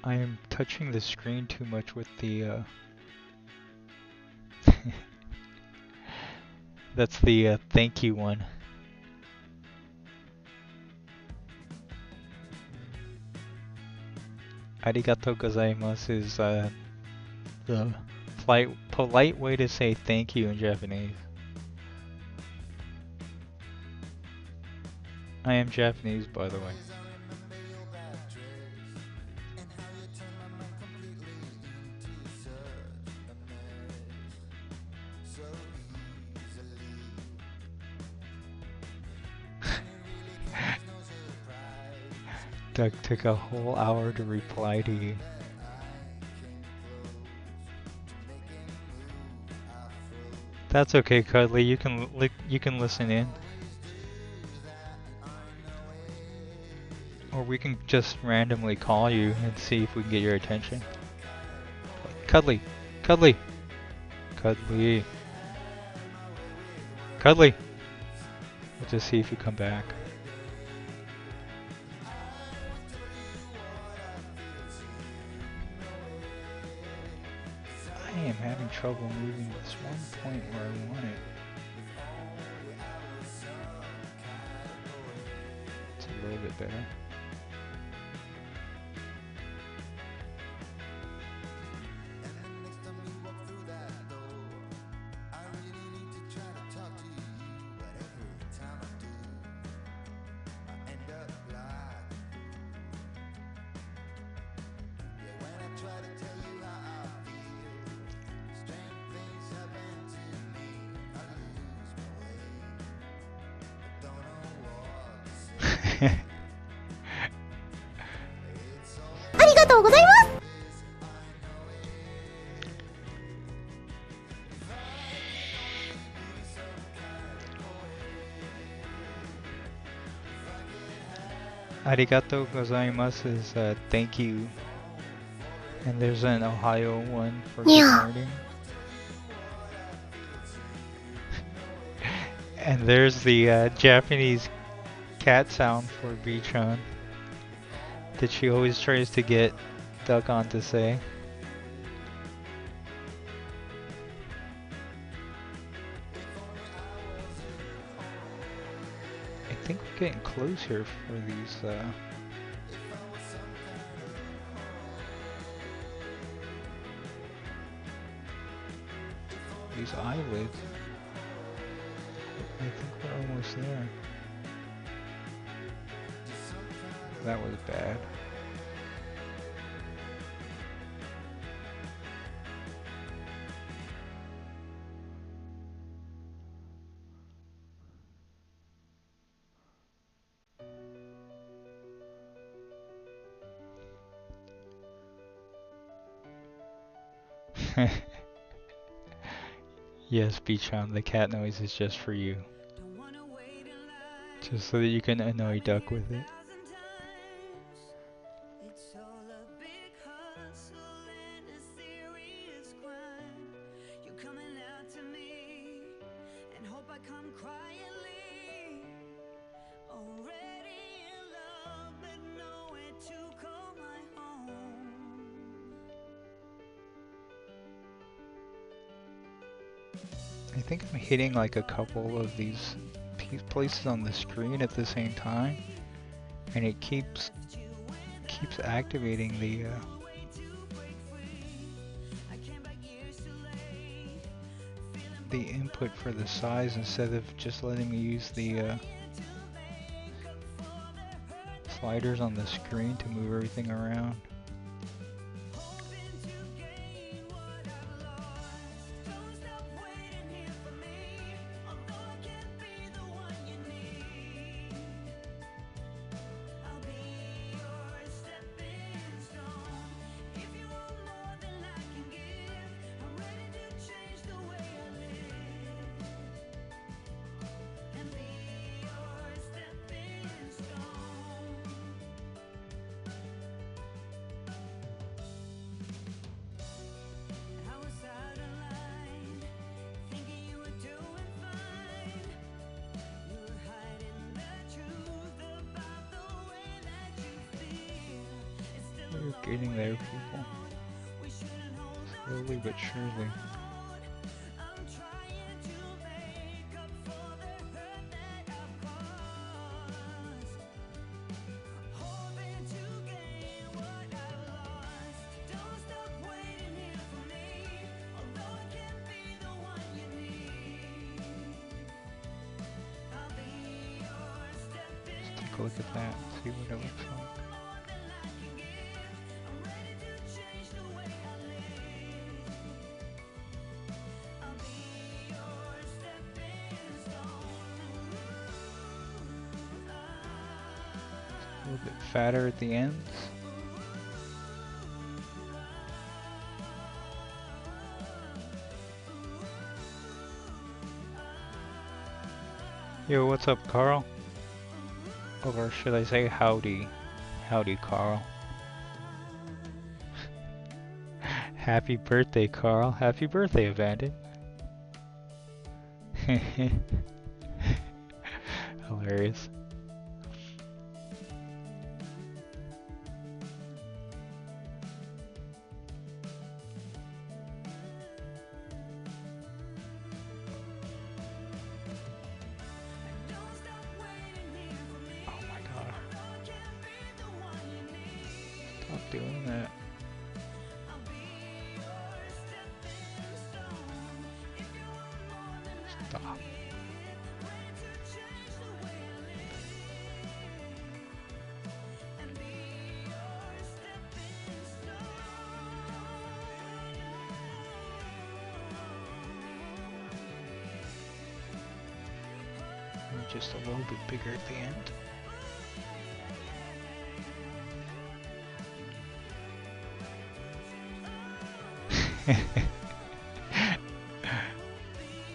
I am touching the screen too much with the that's the thank you one. Arigato gozaimasu is the polite way to say thank you in Japanese. I am Japanese, by the way. Doug took a whole hour to reply to you. That's okay, Cuddly. You can listen in. Or we can just randomly call you and see if we can get your attention. Cuddly! Cuddly! Cuddly! Cuddly! We'll just see if you come back. I am having trouble moving this one point where I want it. It's a little bit better. Arigato gozaimasu is thank you. And there's an Ohio one for good morning. And there's the Japanese cat sound for Bichon that she always tries to get Duck on to say. I think we're getting close here for these eyelids. I think we're almost there. That was bad. Yes, Bichon, the cat noise is just for you. Just so that you can annoy Duck with it. I think I'm hitting like a couple of these places on the screen at the same time, and it keeps activating the input for the size instead of just letting me use the sliders on the screen to move everything around. We're getting there, people. Slowly but surely. I'm trying to make up for the hurt that I've caused. Hoping to gain what I've lost. Don't stop waiting here for me, although I can't be the one you need. I'll be your stepping Let's take a look at that and see what it looks like. more than I can give. I'm ready to change the way I live. I'll be your stepping stone. A little bit fatter at the ends. Yo, what's up, Carl? Or should I say howdy? Howdy, Carl. Happy birthday, Carl. Happy birthday, Abandon. Hilarious. Don't stop waiting here for me. Oh my god. Although I can't be the one you need. Stop doing that. I'll be your stepping stone. If you want more than I Stop. can give, ready to change the way I live. And be your stepping stone. And just a little bit bigger at the end.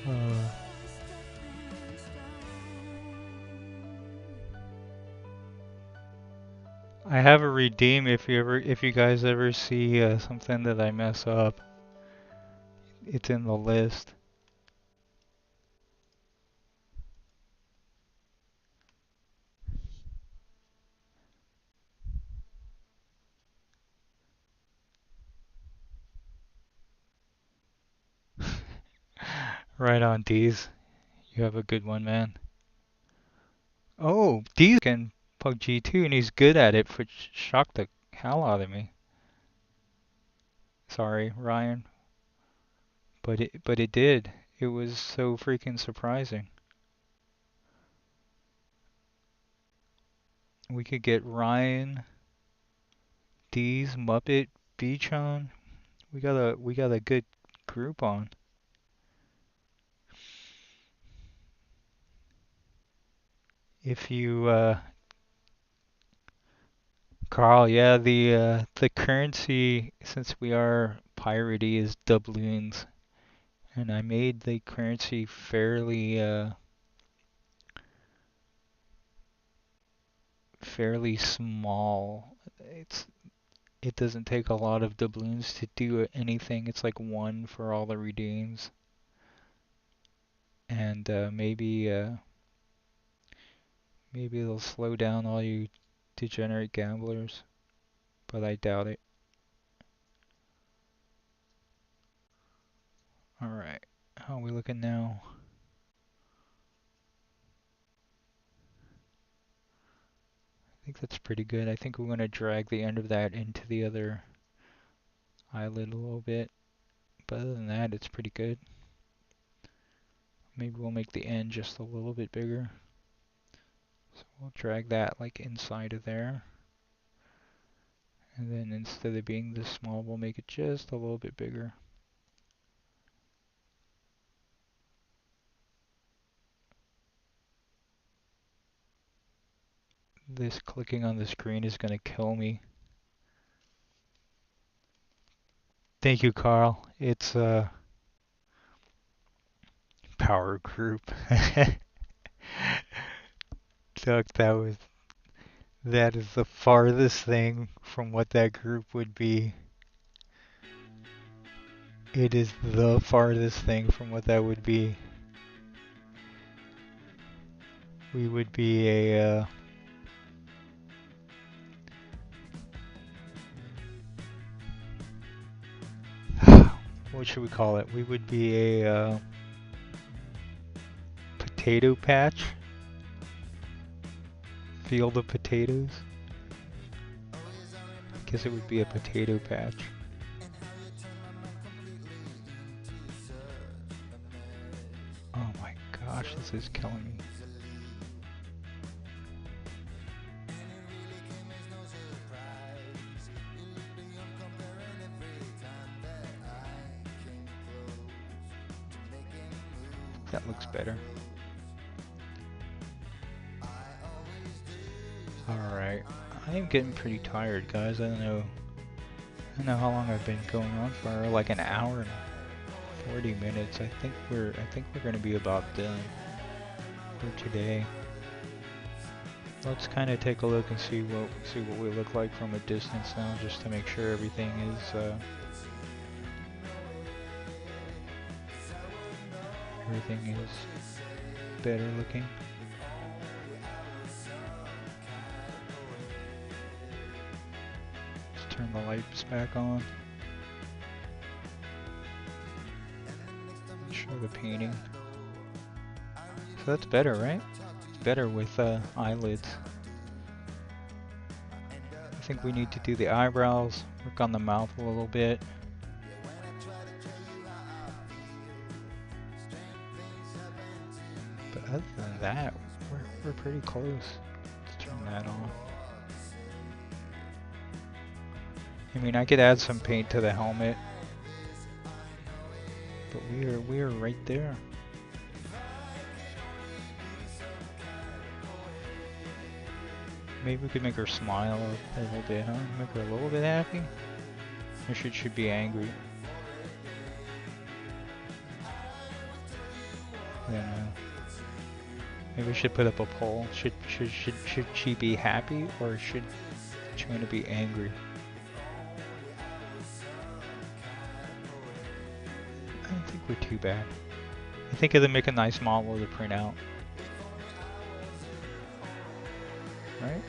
uh, I have a redeem if you guys ever see something that I mess up. It's in the list. Right on, D's. You have a good one, man. Oh, D's can PUBG too, and he's good at it, which shocked the hell out of me. Sorry, Ryan, but it did. It was so freaking surprising. We could get Ryan, D's, Muppet, Beachon. We got a good group on. If you Carl, yeah, the currency since we are piratey is doubloons, and I made the currency fairly small. It doesn't take a lot of doubloons to do anything. It's like one for all the redeems, and maybe it'll slow down all you degenerate gamblers, but I doubt it. All right, how are we looking now? I think that's pretty good. I think we're going to drag the end of that into the other eyelid a little bit. But other than that, it's pretty good. Maybe we'll make the end just a little bit bigger. So we'll drag that like inside of there. And then instead of being this small, we'll make it just a little bit bigger. This clicking on the screen is going to kill me. Thank you, Carl. It's power group. Duck, that is the farthest thing from what that group would be. It is the farthest thing from what that would be. We would be a what should we call it? We would be a potato patch. Field of potatoes. I guess it would be a potato patch. Oh my gosh, this is killing me. That looks better. Alright, I am getting pretty tired, guys. I don't know how long I've been going on for, like an hour and 40 minutes. I think we're gonna be about done for today. Let's kind of take a look and see what we look like from a distance now, just to make sure everything is better looking. Let's turn the lights back on. Show the painting. So that's better, right? It's better with eyelids. I think we need to do the eyebrows, work on the mouth a little bit. But other than that, we're pretty close. Let's turn that on. I mean, I could add some paint to the helmet, but we are right there. Maybe we could make her smile a little bit, huh? Make her a little bit happy? Or should be angry? I don't know. Maybe we should put up a poll. Should she be happy, or should she want to be angry? I don't think we're too bad. I think it'll make a nice model to print out. Right?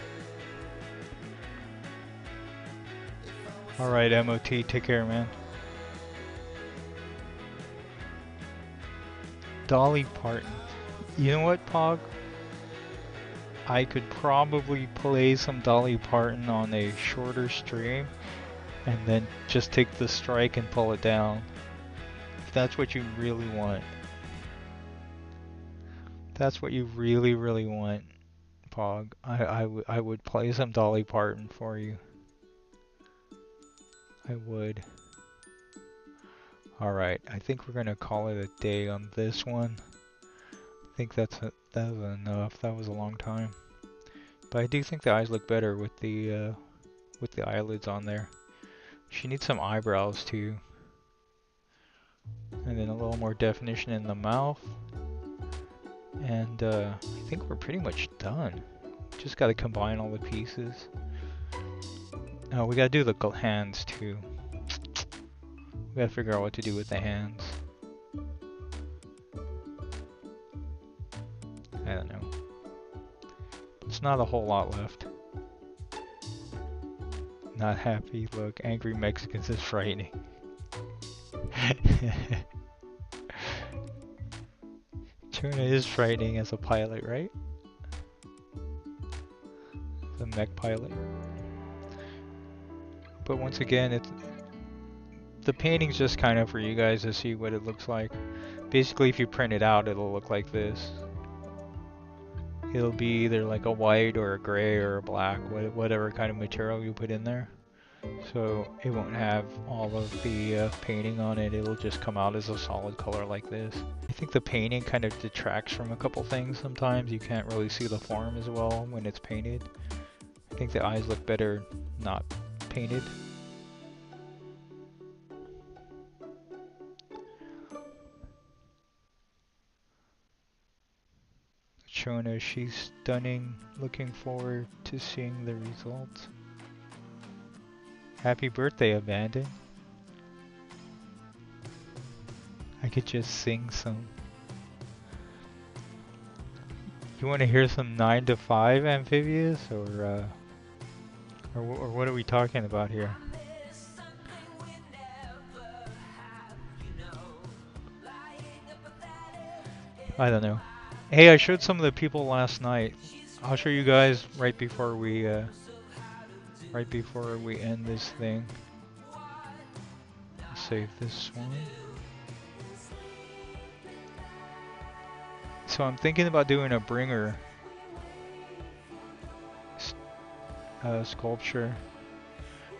Alright, MOT, take care, man. Dolly Parton. You know what, Pog? I could probably play some Dolly Parton on a shorter stream and then just take the strike and pull it down. If that's what you really want. If that's what you really want, Pog. I would play some Dolly Parton for you. I would. Alright, I think we're gonna call it a day on this one. I think that was enough. That was a long time. But I do think the eyes look better with the eyelids on there. She needs some eyebrows too. And then a little more definition in the mouth. And I think we're pretty much done. Just gotta combine all the pieces. Oh, we gotta do the hands too. We gotta figure out what to do with the hands. I don't know. It's not a whole lot left. Not happy, look. Angry Mexicans is frightening. Tuna is frightening as a pilot, right? The mech pilot. But once again, the painting's just kind of for you guys to see what it looks like. Basically, if you print it out, it'll look like this. It'll be either like a white or a gray or a black, whatever kind of material you put in there. So it won't have all of the painting on it, it'll just come out as a solid color like this. I think the painting kind of detracts from a couple things sometimes. You can't really see the form as well when it's painted. I think the eyes look better not painted. Shona, she's stunning. Looking forward to seeing the results. Happy birthday, Abandon. I could just sing some. You want to hear some 9 to 5 Amphibious, or what are we talking about here? I don't know. Hey, I showed some of the people last night. I'll show you guys right before we end this thing. Save this one. So I'm thinking about doing a bringer sculpture.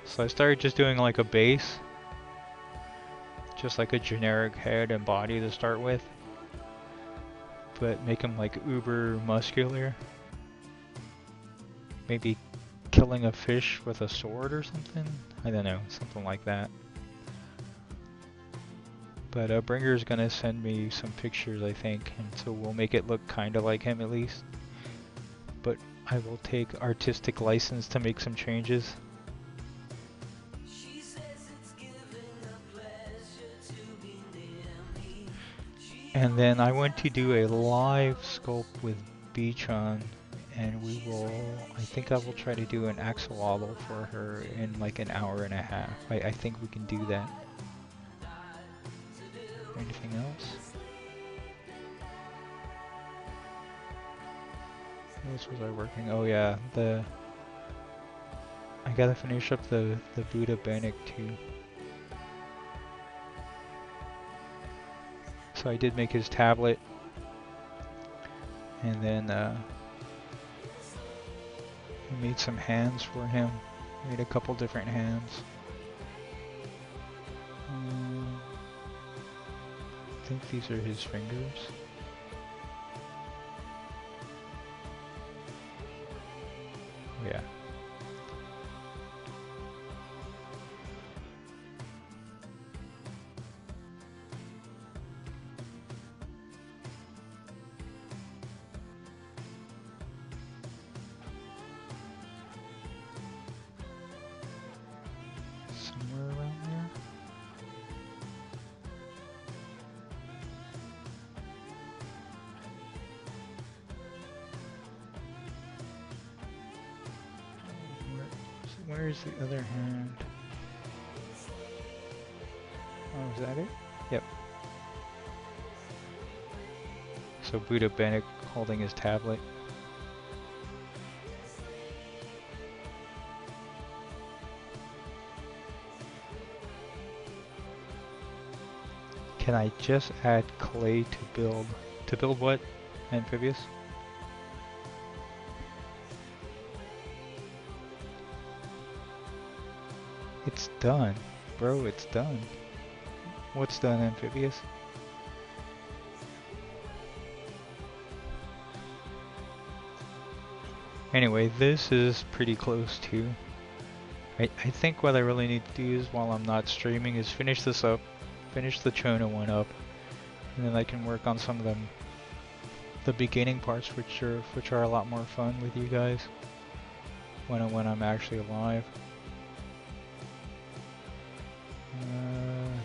So I started just doing like a base, just like a generic head and body to start with, but make him like uber muscular. Maybe killing a fish with a sword or something? I don't know, something like that. But Bringer's gonna send me some pictures, I think, and so we'll make it look kinda like him at least. But I will take artistic license to make some changes. And then I want to do a live sculpt with Beachon, and we will, I think I will try to do an axolotl for her in like an hour and a half. I think we can do that. Anything else? What else was I working? Oh yeah, I gotta finish up the Buddha Bannock too. So I did make his tablet, and then I made some hands for him. Made a couple different hands. I think these are his fingers. Yeah. Somewhere around there. Where's the other hand? Oh, is that it? Yep. So Buddha Bannock holding his tablet. Can I just add clay to build? To build what? Amphibious? It's done. Bro, it's done. What's done, Amphibious? Anyway, this is pretty close too. I think what I really need to do is, while I'm not streaming, is finish this up. Finish the Chona one up. And then I can work on some of them. The beginning parts which are a lot more fun with you guys. When I'm actually alive.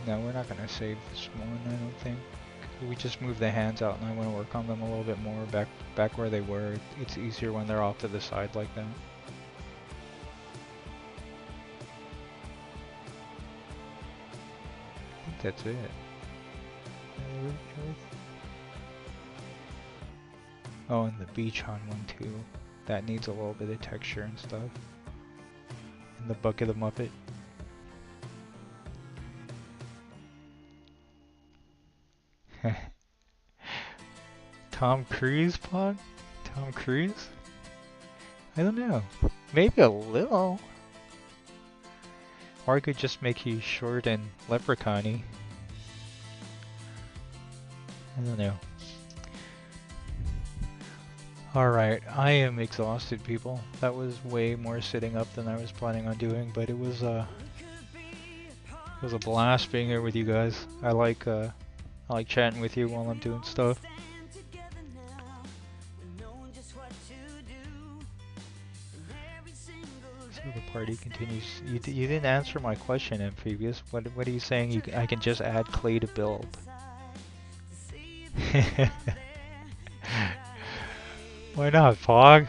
No, we're not gonna save this one, I don't think. We just moved the hands out, and I want to work on them a little bit more back where they were. It's easier when they're off to the side like that. I think that's it. Oh, and the Beachon one too. That needs a little bit of texture and stuff. And the Bucket of Muppet. Tom Cruise pod? Tom Cruise? I don't know. Maybe a little. Or I could just make you short and leprechaun-y. I don't know. Alright, I am exhausted, people. That was way more sitting up than I was planning on doing, but it was a blast being here with you guys. I like chatting with you while I'm doing stuff. So the party continues. You didn't answer my question, Amphibious. What are you saying? I can just add clay to build. Why not, Pog?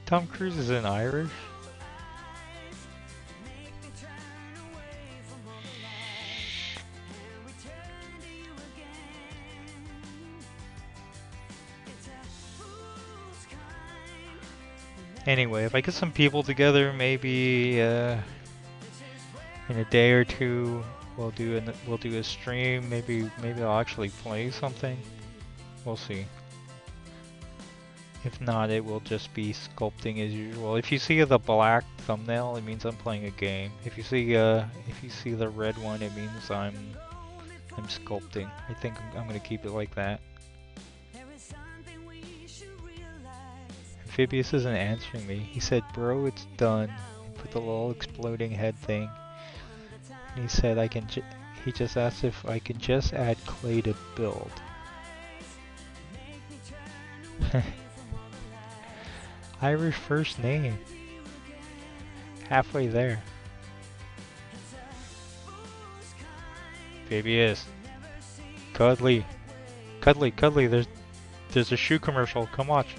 Tom Cruise isn't Irish. Anyway, if I get some people together, maybe in a day or two, we'll do a stream. Maybe I'll actually play something. We'll see. If not, it will just be sculpting as usual. If you see the black thumbnail, it means I'm playing a game. If you see the red one, it means I'm sculpting. I think I'm gonna keep it like that. Amphibious isn't answering me. He said, "Bro, it's done." He put the little exploding head thing. And he said, he just asked if I can just add clay to build. Irish first name. Halfway there. Amphibious. Cuddly. Cuddly, there's a shoe commercial. Come watch.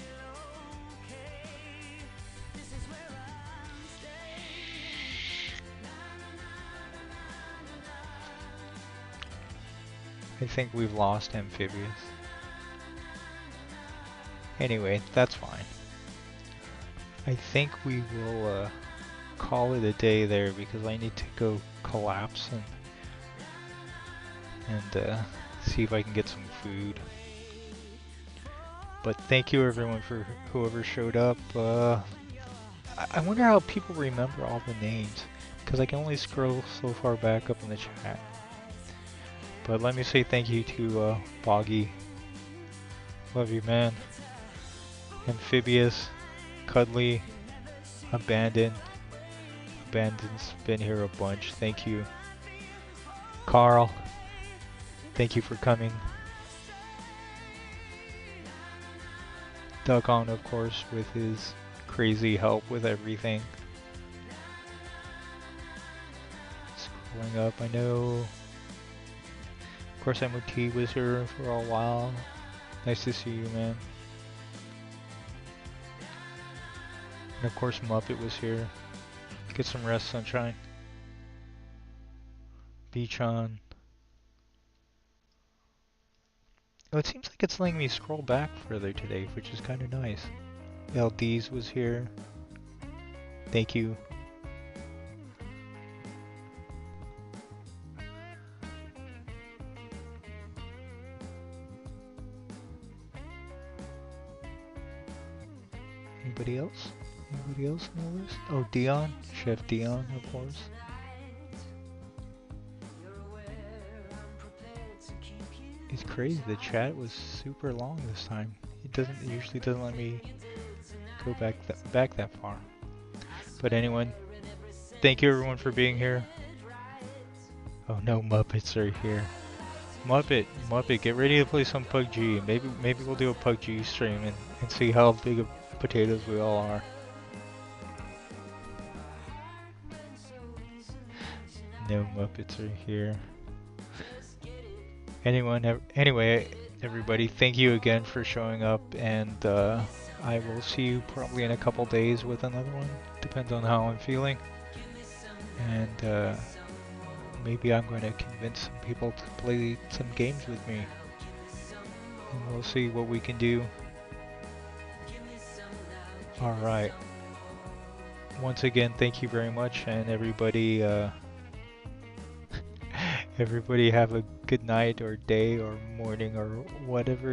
I think we've lost Amphibious. Anyway, that's fine. I think we will call it a day there because I need to go collapse and see if I can get some food. But thank you everyone for whoever showed up. I wonder how people remember all the names because I can only scroll so far back up in the chat. But let me say thank you to Boggy. Love you, man. Amphibious, Cuddly, Abandoned. Abandoned's been here a bunch. Thank you. Carl, thank you for coming. Dugon, of course, with his crazy help with everything. Scrolling up, I know. Of course, MOT was here for a while. Nice to see you, man. And of course, Muppet was here. Get some rest, sunshine. Beach on. Oh, it seems like it's letting me scroll back further today, which is kind of nice. LD's was here. Thank you. Anybody else? Anybody else on the list? Oh, Dion. Chef Dion, of course. It's crazy, the chat was super long this time. It usually doesn't let me go back that far. But anyway, thank you everyone for being here. Oh no, Muppets are here. Muppet, get ready to play some PUBG. Maybe we'll do a PUBG stream and see how big of potatoes we all are. No Muppets are here. Anyway, everybody, thank you again for showing up, and I will see you probably in a couple days with another one. Depends on how I'm feeling. And maybe I'm going to convince some people to play some games with me. And we'll see what we can do. Alright. Once again, thank you very much, and everybody everybody have a good night or day or morning or whatever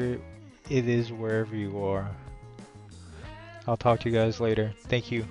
it is wherever you are. I'll talk to you guys later. Thank you.